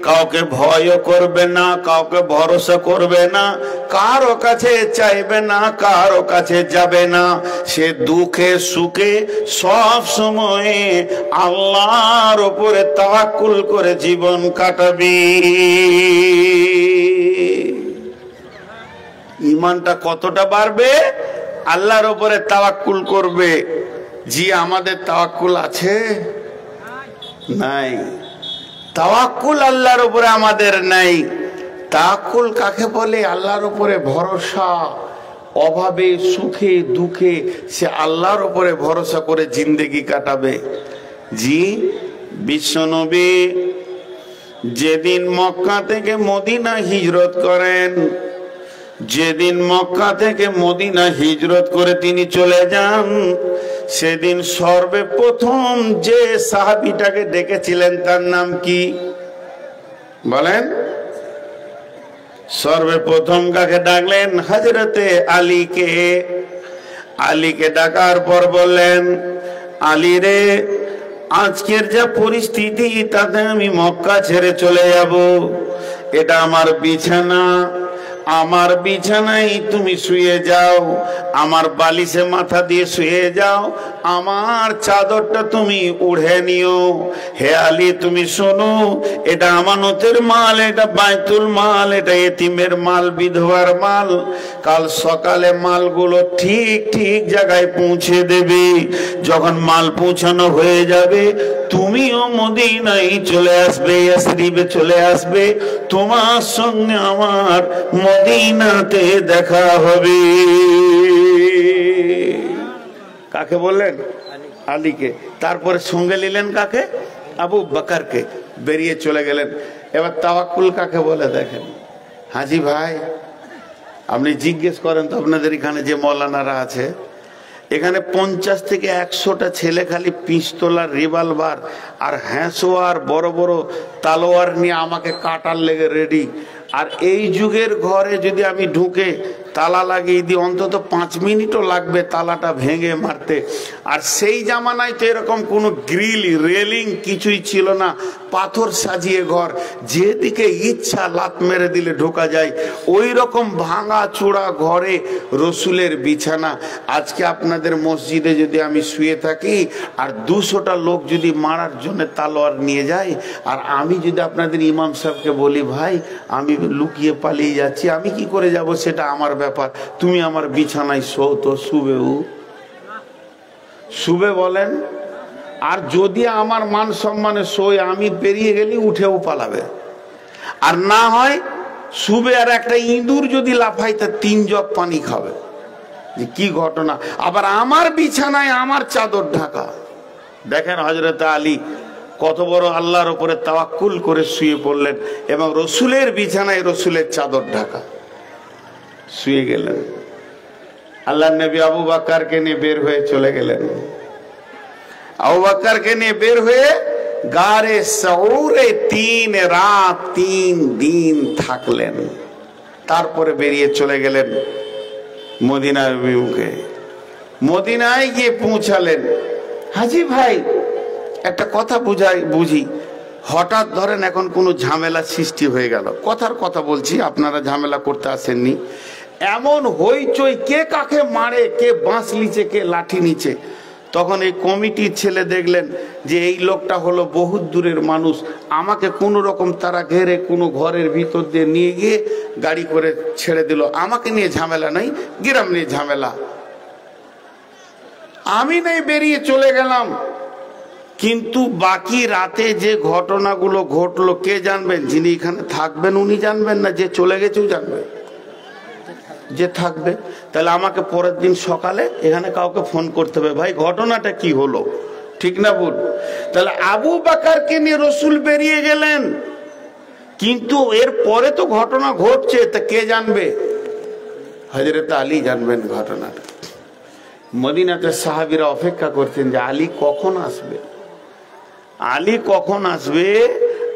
কাউকে ভয় করবে না, কাউকে ভরসা করবে না, কারো কাছে চাইবে না, কারো কাছে যাবে না। সে দুঃখে সুখে সব সময় আল্লাহর উপরে তাওয়াক্কুল করে জীবন কাটাবে। ঈমানটা কতটা বাড়বে? আল্লাহর উপরে তাওয়াক্কুল করবে। জি, আমাদের তাওয়াক্কুল আছে? নাই। তাওয়াক্কুল আল্লাহর উপরে আমাদের নাই। তাওয়াক্কুল কাকে বলে? আল্লাহর উপরে ভরসা। অভাবে সুখে দুঃখে সে আল্লাহর উপরে ভরসা করে জিন্দেগি কাটাবে। জি, বিশ্বনবী যেদিন মক্কা থেকে মদিনা হিজরত করেন, যেদিন মক্কা থেকে মদিনা হিজরত করে তিনি চলে যান, সেদিন সর্বপ্রথম যে সাহাবীটাকে ডেকেছিলেন তার নাম কি বলেন? সর্বপ্রথম কাকে ডাকলেন? হযরতে আলীকে। আলীকে ডাকার পর বললেন, আলী রে, আজকের যা পরিস্থিতি তাতে আমি মক্কা ছেড়ে চলে যাব। এটা আমার বিছানা, আমার বিছানায় তুমি শুয়ে যাও, আমার বালিশে মাথা দিয়ে শুয়ে যাও, আমার চাদরটা তুমি উড়ে নিও। হে আলী তুমি শোনো, এটা আমানতের মাল, এটা বাইতুল মাল, এটা এতিমের মাল, বিধবার মাল। কাল সকালে মালগুলো ঠিক ঠিক জায়গায় পৌঁছে দেবে। যখন মাল পৌঁছানো হয়ে যাবে, তুমিও মদিনায় চলে আসবে, ইয়াসরিবে চলে আসবে, তোমার সঙ্গে আমার মদিনাতে দেখা হবে। কাকে বললেন? আলীকে। তারপরে সঙ্গে নিলেন কাকে? আবু বকরকে। বেরিয়ে চলে গেলেন। এবার তাওয়াক্কুল কাকে বলে দেখেন। হাজি ভাই, আপনি জিজ্ঞেস করেন তো আপনাদের এখানে যে মৌলানারা আছে, এখানে 50 থেকে 100টা ছেলে খালি পিস্তল আর রিভলভার আর হ্যাঁসোয়ার বড় বড় তালোয়ার নিয়ে আমাকে কাটার লেগে রেডি। আর এই যুগের ঘরে যদি আমি ঢুকে তালা লাগিয়ে দিই, অন্তত 5 মিনিটও লাগবে তালাটা ভেঙে মারতে। আর সেই জামানায় তো এরকম কোনো গ্রিল রেলিং কিছুই ছিল না, পাথর সাজিয়ে ঘর, যেদিকে ইচ্ছা লাত মেরে দিলে ঢোকা যায়। ওই রকম ভাঙা চূড়া ঘরে রসুলের বিছানা। আজকে আপনাদের মসজিদে যদি আমি শুয়ে থাকি আর 200টা লোক যদি মারার জন্য তালোয়ার নিয়ে যায়, আর আমি যদি আপনাদের ইমাম সাহেবকে বলি ভাই আমি লুকিয়ে পালিয়ে যাচ্ছি, আমি কি করে যাব সেটা আমার ব্যাপার, তুমি আমার বিছানায় শো, তো শুবে বলেন। আর যদি আমার মান সম্মানে শোয়, আমি পেরিয়ে গেলে উঠেও পালাবে। আর না হয় শুবে আর একটা ইঁদুর যদি লাফায় তা 3 জগ পানি খাবে। যে কি ঘটনা! আবার আমার বিছানায় আমার চাদর ঢাকা। দেখেন হযরত আলী কত বড় আল্লাহর উপরে তাওয়াক্কুল করে শুয়ে পড়লেন, এবং রসুলের বিছানায় রসুলের চাদর ঢাকা, শুয়ে গেলেন। আল্লাহর নবী আবু বকরকে নিয়ে বের হয়ে চলে গেলেন। আবু বকরকে নিয়ে বের হয়ে গারে সউরে 3 রাত 3 দিন থাকলেন। তারপরে বেরিয়ে চলে গেলেন মদিনার অভিমুখে। মদিনায় গিয়ে পৌঁছালেন। হাজি ভাই একটা কথা বুঝি, হঠাৎ ধরেন এখন কোনো ঝামেলা সৃষ্টি হয়ে গেল, কথার কথা বলছি, আপনারা ঝামেলা করতে আসেননি, এমন হইচই, কে কাকে মারে, কে বাঁশ নিচে, কে লাঠি নিচে। তখন এই কমিটির ছেলে দেখলেন যে এই লোকটা হলো বহুত দূরের মানুষ, আমাকে কোনো রকম তারা ঘেরে কোনো ঘরের ভিতর দিয়ে নিয়ে গিয়ে গাড়ি করে ছেড়ে দিল। আমাকে নিয়ে ঝামেলা নাই, গ্রাম নিয়ে ঝামেলা। আমি নেই, বেরিয়ে চলে গেলাম। কিন্তু বাকি রাতে যে ঘটনাগুলো ঘটলো কে জানবেন? যিনি এখানে থাকবেন উনি জানবেন, না যে চলে গেছেও জানবে? যে থাকবে। তাহলে আমাকে পরের দিন সকালে এখানে কাউকে ফোন করতে হবে, ভাই ঘটনাটা কি হলো, ঠিক না ভুল? তাহলে আবু বকরকে নিয়ে রসুল বেরিয়ে গেলেন, কিন্তু এর পরে তো ঘটনা ঘটছে, তা কে জানবে? হযরত আলী জানবেন ঘটনাটা। মদিনাতে সাহাবীরা অপেক্ষা করছেন যে আলী কখন আসবে, আলী কখন আসবে।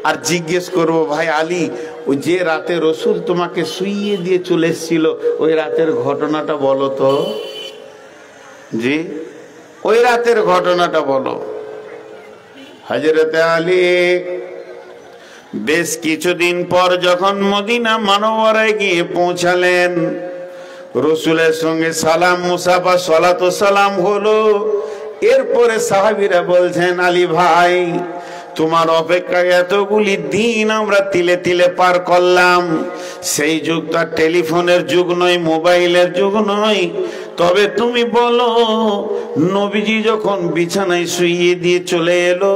আর জিজ্ঞেস করবো, ভাই আলী ওই যে রাতে রসুল তোমাকে শুইয়ে দিয়ে চলে এসেছিল, ওই রাতের ঘটনাটা বলো তো। জি, ওই রাতের ঘটনাটা বলো। হযরতে আলী বেশ কিছুদিন পর যখন মদিনা মানবরায় গিয়ে পৌঁছালেন, রসুলের সঙ্গে সালাম মুসাফা সালাত ও সালাম হলো। এরপরে সাহাবীরা বলছেন, আলী ভাই তোমার অপেক্ষায় এতগুলি দিন আমরা তিলে তিলে পার করলাম। সেই যুগটা টেলিফোনের যুগ নয়, মোবাইলের যুগ নয়। তবে তুমি বলো, নবীজি যখন বিছানায় শুইয়ে দিয়ে চলে এলো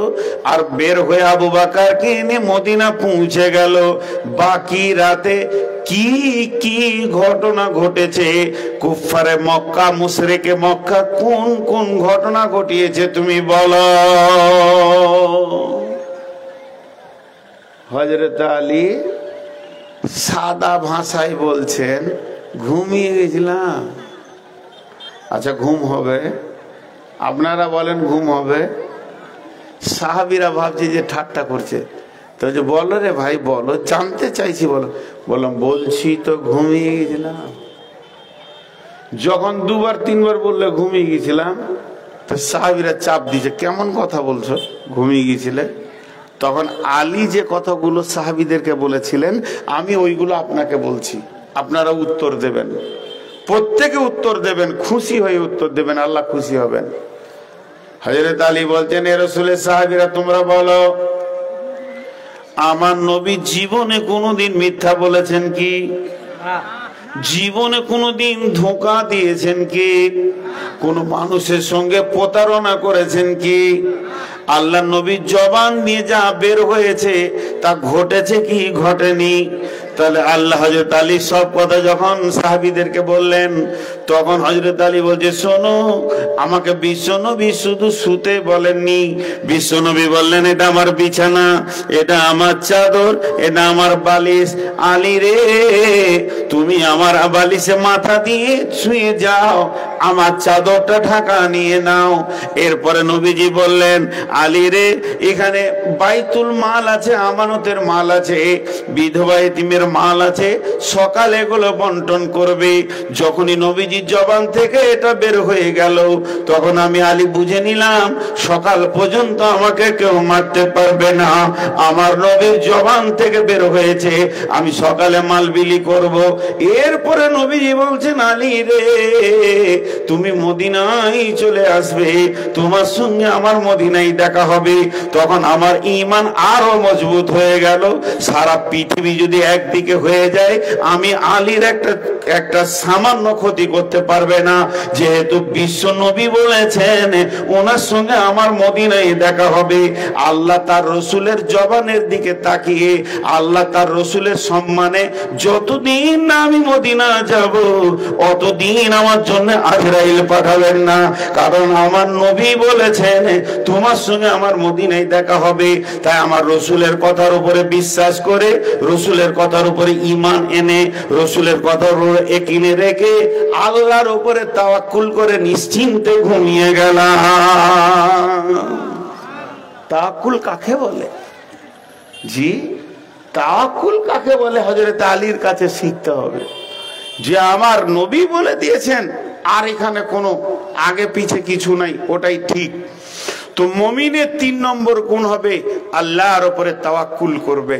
আর বের হয়ে আবু বকরকে এনে মদিনা পৌঁছে গেল, বাকি রাতে কি কি ঘটনা ঘটেছে? কুফারে মক্কা, মুশরিকে মক্কা কোন কোন ঘটনা ঘটিয়েছে তুমি বলো। হযরত আলী সাদা ভাষায় বলছেন, ঘুমিয়ে গেছিলাম। আচ্ছা ঘুম হবে? আপনারা বলেন ঘুম হবে? সাহাবীরা ভাবছে যে ঠাট্টা করছে, তো যে বলো রে ভাই বলো, জানতে চাইছি বলো। বললাম বলছি তো ঘুমিয়ে গেছিলাম। যখন 2বার 3বার বললে ঘুমিয়ে গেছিলাম, তো সাহাবীরা চাপ দিয়েছে, কেমন কথা বলছো, ঘুমিয়ে গিয়েছিলে? তখন আলী যে কথাগুলো সাহাবীদেরকে বলেছিলেন আমি ওইগুলো আপনাকে বলছি। আপনারা উত্তর দেবেন, প্রত্যেকে উত্তর দেবেন, খুশি হয়ে উত্তর দেবেন, আল্লাহ খুশি হবেন। হযরত আলী বলছেন, এ রাসূলের সাহাবীরা তোমরা বলো, আমার নবী জীবনে কোনোদিন মিথ্যা বলেছেন কি? জীবনে কোনোদিন ধোঁকা দিয়েছেন কি? কোন মানুষের সঙ্গে প্রতারণা করেছেন কি? আল্লাহ নবীর জবান দিয়ে যা বের হয়েছে তা ঘটেছে কি ঘটেনি? তাহলে আল্লাহ হযরত আলী সব কথা যখন সাহাবীদেরকে বললেন, তখন হযরত আলী বলছে, শোনো, আমাকে বিশ্বনবী শুধু শুতে বলেননি, বিশ্বনবী বললেন, এটা আমার বিছানা, এটা আমার চাদর, এটা আমার বালিশ। আলী রে, তুমি আমার বালিশে মাথা দিয়ে শুয়ে যাও, আমার চাদরটা ঢাকা নিয়ে নাও। এরপরে নবীজি বললেন, আলী রে, এখানে বাইতুল মাল আছে, আমানতের মাল আছে, বিধবা এতিমের মাল আছে, সকালে এগুলো বন্টন করবে। যখনই নবীজির জবান থেকে এটা বের হয়ে গেল, তখন আমি আলী বুঝে নিলাম সকাল পর্যন্ত আমাকে কেউ মারতে পারবে না। আমার নবীর জবান থেকে বের হয়েছে, আমি সকালে মাল বিলি করব। এরপরে নবীজি বলছেন, আলী রে, তুমি মদিনায় চলে আসবে, তোমার সঙ্গে আমার মদিনায় দেখা হবে। তখন আমার ঈমান আরো মজবুত হয়ে গেল। সারা পৃথিবী যদি একদিকে হয়ে যায়, আমি আলীর একটা সামান্য ক্ষতি করতে পারবে না, যেহেতু বিশ্ব নবী বলেছেন ওনার সঙ্গে আমার মদিনায় দেখা হবে। আল্লাহ তার রসুলের জবানের দিকে তাকিয়ে, আল্লাহ তার রসুলের সম্মানে যতদিন না আমি মদিনা যাব, অতদিন আমার জন্য আজরাইল পাঠাবেন না। কারণ আমার নবী বলেছেন তোমার সঙ্গে আমার মদিনায় দেখা হবে। তাই আমার রসুলের কথার উপরে বিশ্বাস করে, রসুলের কথার উপরে ঈমান এনে, রসুলের কথার উপরে একিনে রেখে, আল্লাহর উপরে তাওয়াক্কুল করে নিশ্চিন্তে ঘুমিয়ে গেলাম। তাওয়াক্কুল কাকে বলে? জি, তাওয়াক্কুল কাকে বলে? হযরত আলীর কাছে শিখতে হবে যে আমার নবী বলে দিয়েছেন, আর এখানে কোনো আগে পিছে কিছু নাই, ওটাই ঠিক। তো মুমিনের 3 নম্বর গুণ হবে আল্লাহর উপরে তাওয়াক্কুল করবে।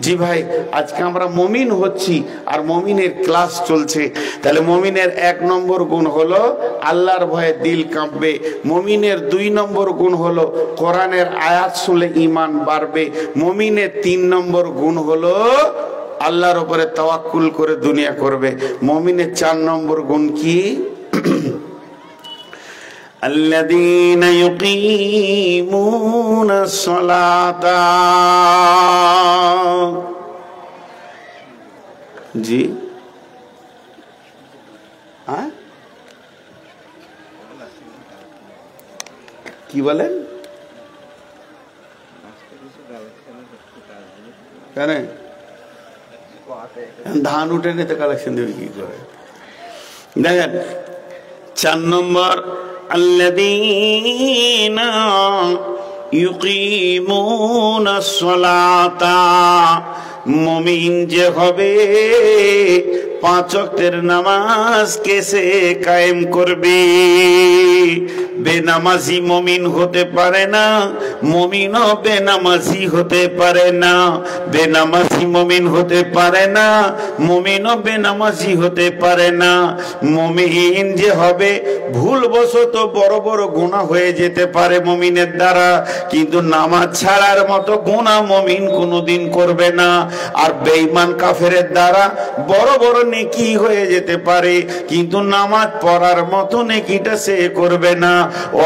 জি ভাই, আজকে আমরা মুমিন হচ্ছি আর মুমিনের ক্লাস চলছে। তাহলে মুমিনের 1 নম্বর গুণ হলো আল্লাহর ভয়ে দিল কাঁপবে। মুমিনের 2 নম্বর গুণ হলো কোরআনের আয়াত শুনলে ঈমান বাড়বে। মুমিনের 3 নম্বর গুণ হলো আল্লাহর উপরে তাওয়াক্কুল করে দুনিয়া করবে। মুমিনের 4 নম্বর গুণ কি? الذين يقيمون الصلاة। জি, কি বলেন? কেন ধান উঠে নিতে কালেকশন দেবে কি করে? দেখেন 4 নম্বর, الذين يقيمون الصلاة। মুমিন যে হবে 5 ওয়াক্তের নামাজকে সে কায়েম করবে। বেনামাজি মুমিন হতে পারে না, মুমিনও বেনামাজি হতে পারে না। বেনামাজি মুমিন হতে পারে না, মুমিনও বেনামাজি হতে পারে না। মুমিন যে হবে, ভুলবশত বড় বড় গুনাহ হয়ে যেতে পারে মুমিনের দ্বারা, কিন্তু নামাজ ছাড়ার মতো গুনাহ মুমিন কোনোদিন করবে না। আর বেঈমান কাফেরের দ্বারা বড় বড় নেকি হয়ে যেতে পারে, কিন্তু নামাজ পড়ার মতো নেকিটা সে করবে না।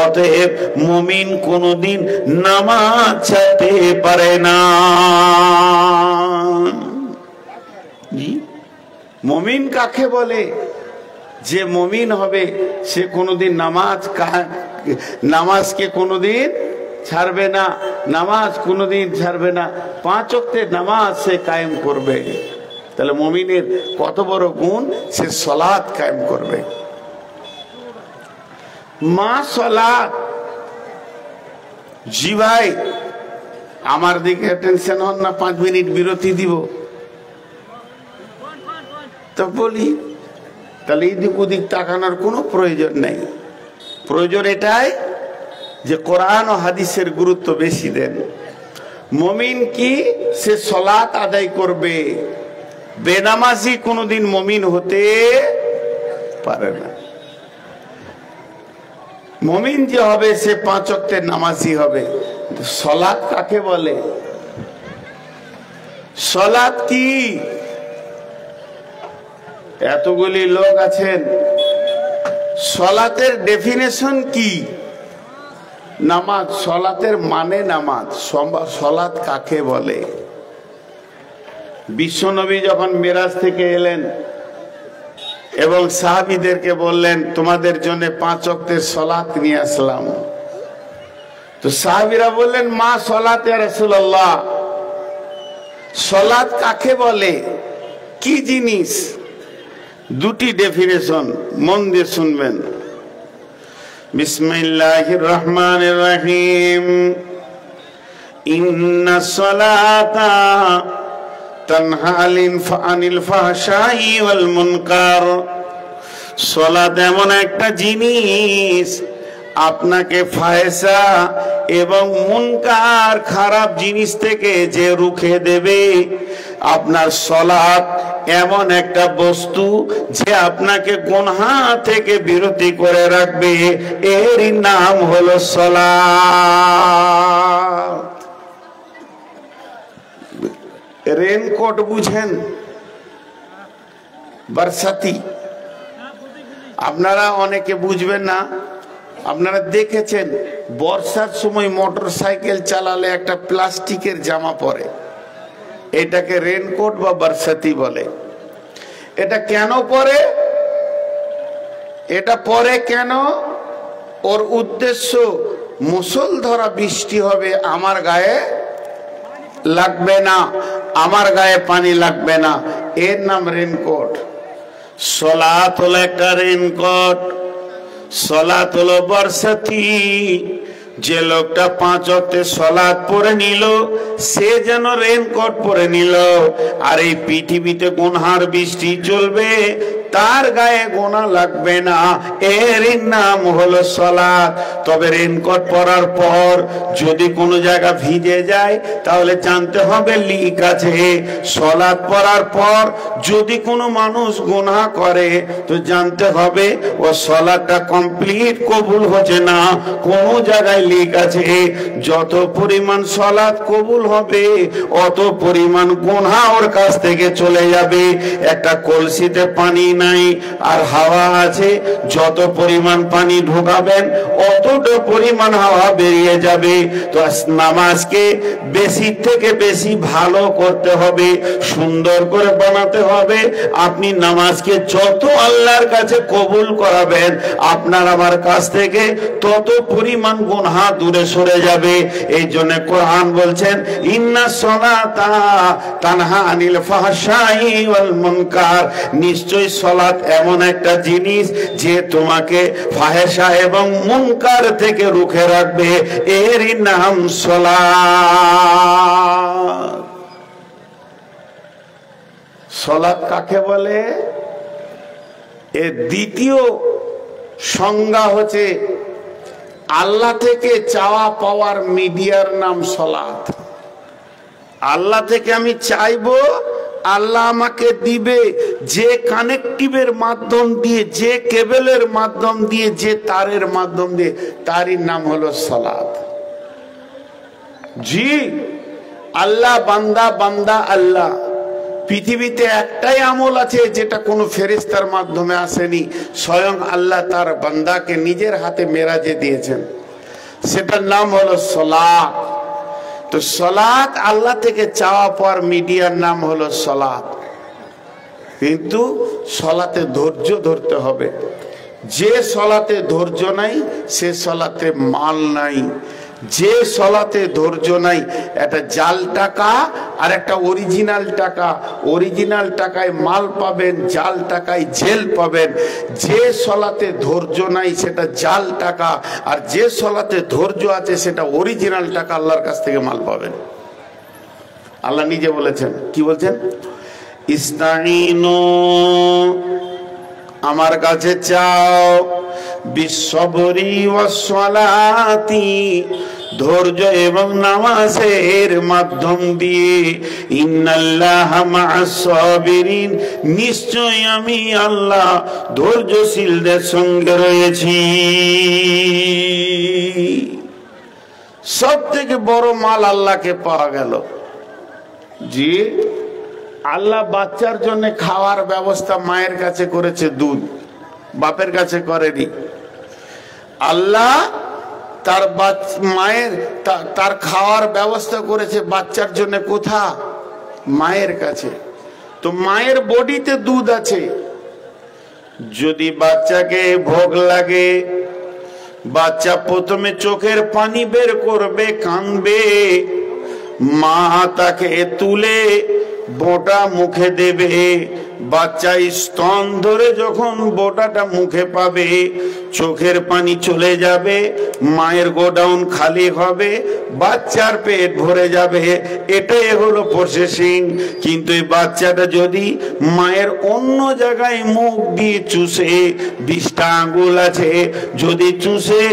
অতএব মুমিন কোনোদিন নামাজ ছাড়তে পারে না। মুমিন কাকে বলে? যে মুমিন হবে সে কোনোদিন নামাজকে কোনোদিন ছাড়বে না, নামাজ কোনোদিন ছাড়বে না। 5 ওয়াক্তের নামাজ সে কায়েম করবে। তাহলে মুমিনের কত বড় গুণ, সে সালাত কায়েম করবে। মা সালাত। জি ভাই, আমার দিকে টেনশন হন না, 5 মিনিট বিরতি দিব তো বলি। তাহলে এদিক ওদিক তাকানোর কোনো প্রয়োজন নেই। প্রয়োজন এটাই যে কোরআন ও হাদিসের গুরুত্ব বেশি দেন। মুমিন কি? সে সালাত আদায় করবে। বেনামাজি কোনোদিন মুমিন হতে পারে না। মুমিন যে হবে সে 5 ওয়াক্তের নামাজি হবে। সালাত কাকে বলে? সালাত কি? এতগুলি লোক আছেন, সালাতের ডেফিনেশন কি? নামাজ। সালাতের মানে নামাজ। সালাত কাকে বলে? বিশ্বনবী যখন মেরাজ থেকে এলেন এবং সাহাবীদেরকে বললেন তোমাদের জন্য 5 ওয়াক্তের সালাত নিয়ে আসলাম, তো সাহাবীরা বললেন মা সালাত ইয়া রাসূলুল্লাহ, সালাত কাকে বলে, কি জিনিস? দুটি ডেফিনেশন, মন দিয়ে শুনবেন। বিসমিল্লাহির রহমানির রহিম। ইন্নাস সালাতা তানহা আনিল ফাহশাই ওয়াল মুনকার। সালাত এমন একটা জিনিস আপনাকে ফাহেসা এবং মুনকার, খারাপ জিনিস থেকে যে রুখে দেবে। আপনার সালাত এমন একটা বস্তু যে আপনাকে গুনাহ থেকে বিরতি করে রাখবে, এরই নাম হলো সালাত। রেনকোট বুঝেন? বরসাতি আপনারা অনেকে বুঝবেন না। আপনারা দেখেছেন বর্ষার সময় মোটর সাইকেল চালালে একটা প্লাস্টিকের জামা পরে, এটাকে রেনকোট বা বরসাতি বলে। এটা কেন পরে? এটা পরে কেন? ওর উদ্দেশ্য মুষলধারা বৃষ্টি হবে, আমার গায়ে লাগবে না, আমার গায়ে পানি লাগবে না, এর নাম রেনকোট। সালাত হলো একটা রেনকোট, সালাত হলো বরসাতি। যে লোকটা 5 ওয়াক্তে সালাত পড়ে নিল সে যেন রেনকোট পরে নিল। আর এই পৃথিবীতে গুনহার বৃষ্টি চলবে, তার গায়ে গোনা লাগবে না, এর নাম হলো সালাত। তবে রেনকোট পরার পর যদি কোনো জায়গা ভিজে যায় তাহলে জানতে হবে লিক আছে। সালাত পরার পর যদি কোনো মানুষ গুনাহ করে তো জানতে হবে ও সালাতটা কমপ্লিট কবুল হচ্ছে না, কোনো জায়গায় লিক আছে। যত পরিমাণ সালাত কবুল হবে অত পরিমাণ গুনাহ ওর কাছ থেকে চলে যাবে। একটা কলসিতে পানি নাই আর হাওয়া আছে, যত পরিমাণ পানি ঢোকাবেন অতটা পরিমাণ হাওয়া বেরিয়ে যাবে। তো নামাজকে বেশি থেকে বেশি ভালো করতে হবে, সুন্দর করে বানাতে হবে। আপনি নামাজকে যত আল্লাহর কাছে কবুল করাবেন আপনার আমার কাছ থেকে তত পরিমাণ গুনাহ দূরে সরে যাবে। এই জন্য কোরআন বলছেন ইন্নাস সালাতা তানহা আনিল ফাহশাই ওয়াল মুনকার। নিশ্চয়ই সালাত এমন একটা জিনিস যে তোমাকে ফাহেসা এবং মুনকার থেকে রুখে রাখবে, এরই নাম সালাত। সালাত কাকে বলে? এর দ্বিতীয় সংজ্ঞা হচ্ছে আল্লাহ থেকে চাওয়া পাওয়ার মিডিয়ার নাম সালাত। আল্লাহ থেকে আমি চাইবো, আল্লাহ আমাকে দিবে। যে কানেকটিভের মাধ্যম দিয়ে, যে কেবলের মাধ্যম দিয়ে, যে তারের মাধ্যম দিয়ে, তারই নাম হলো সালাত। জি, আল্লাহ বান্দা, বান্দা আল্লাহ। পৃথিবীতে একটাই আমল আছে যেটা কোনো ফেরেশতার মাধ্যমে আসেনি, স্বয়ং আল্লাহ তার বান্দাকে নিজের হাতে মেরাজে দিয়েছেন, সেটার নাম হলো সালাত। তো সালাত আল্লাহ থেকে চাওয়া পাওয়ার মিডিয়ার নাম হলো সালাত। কিন্তু সালাতে ধৈর্য ধরতে হবে। যে সালাতে ধৈর্য নাই সে সালাতে মাল নাই। যে সালাতে ধৈর্য নাই, একটা জাল টাকা আর একটা অরিজিনাল টাকা। অরিজিনাল টাকায় মাল পাবেন, জাল টাকায় জেল পাবেন। যে সালাতে ধৈর্য নাই সেটা জাল টাকা, আর যে সালাতে ধৈর্য আছে সেটা অরিজিনাল টাকা, আল্লাহর কাছ থেকে মাল পাবেন। আল্লাহ নিজে বলেছেন, কি বলছেন? ইস্তাইনু, আমার কাছে চাও, বিশ্ববরি ওয়াসসালাতি, ধৈর্য এবং নামাজের মাধ্যম দিয়ে। ইন্নাল্লাহা মা'আস সাবিরিন, নিশ্চয় আমি আল্লাহ ধৈর্যশীলদের সঙ্গে রয়েছি। সব থেকে বড় মাল আল্লাহকে পাওয়া গেল। জি, আল্লাহ বাচ্চার জন্য খাওয়ার ব্যবস্থা মায়ের কাছে করেছে, দুধ, বাপের কাছে করেনি। আল্লাহ তার মায়ের তার খাওয়ার ব্যবস্থা করেছে বাচ্চার জন্য কোথা? মায়ের কাছে। তো মায়ের বডিতে দুধ আছে। যদি বাচ্চাকে ভোগ লাগে, বাচ্চা প্রথমে চোখের পানি বের করবে, কাঁদবে, মা তাকে তুলে বোঁটা মুখে দেবে। বাচ্চা স্তন ধরে যখন বোঁটাটা মুখে পাবে, চোখের পানি চলে যাবে, মায়ের গোডাউন খালি হবে, বাচ্চার পেট ভরে যাবে। এটাই হলো প্রসেসিং। কিন্তু এই বাচ্চাটা যদি মায়ের অন্য জায়গায় মুখ দিয়ে চুষে, 20টা আঙ্গুল আছে, যদি চুষে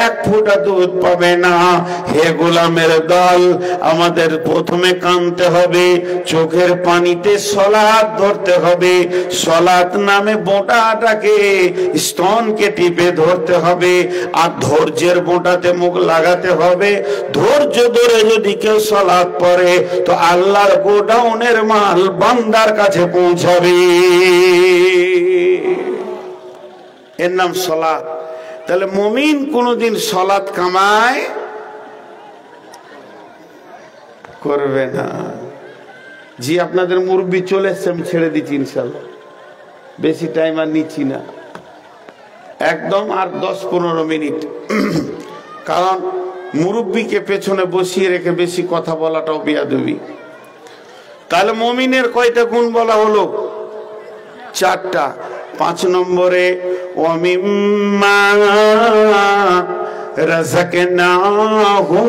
1 ফোঁটা দুধ পাবে না। হে গোলামের দল, আমাদের প্রথমে কাঁদতে হবে, চোখের পানিতে সলাত ধরতে হবে, সলাত নামে বোঁটাটাকে, স্তনকে টিপে ধরতে হবে, আর ধৈর্যের বোঁটাতে মুখ লাগাতে হবে। ধৈর্য ধরে যদি কেউ সলাত পড়ে, তো আল্লাহর গোডাউনের মাল বান্দার কাছে পৌঁছাবে। এর নাম সলাত। তাহলে মুমিন কোনদিন সলাত কামায় করবে না। জি, আপনাদের মুরব্বি চলে এসছে, আমি ছেড়ে দিচ্ছি ইনশাল্লাহ, বেশি টাইম আর নিচ্ছি না, একদম আর 10-15 মিনিট। কারণ মুরব্বিকে পেছনে বসিয়ে রেখে বেশি কথা বলাটাও বেয়াদবি। তাহলে মুমিনের কয়টা গুণ বলা হলো? 4টা। 5 নম্বরে ওয়ামিম্মা রাযাকনাহুম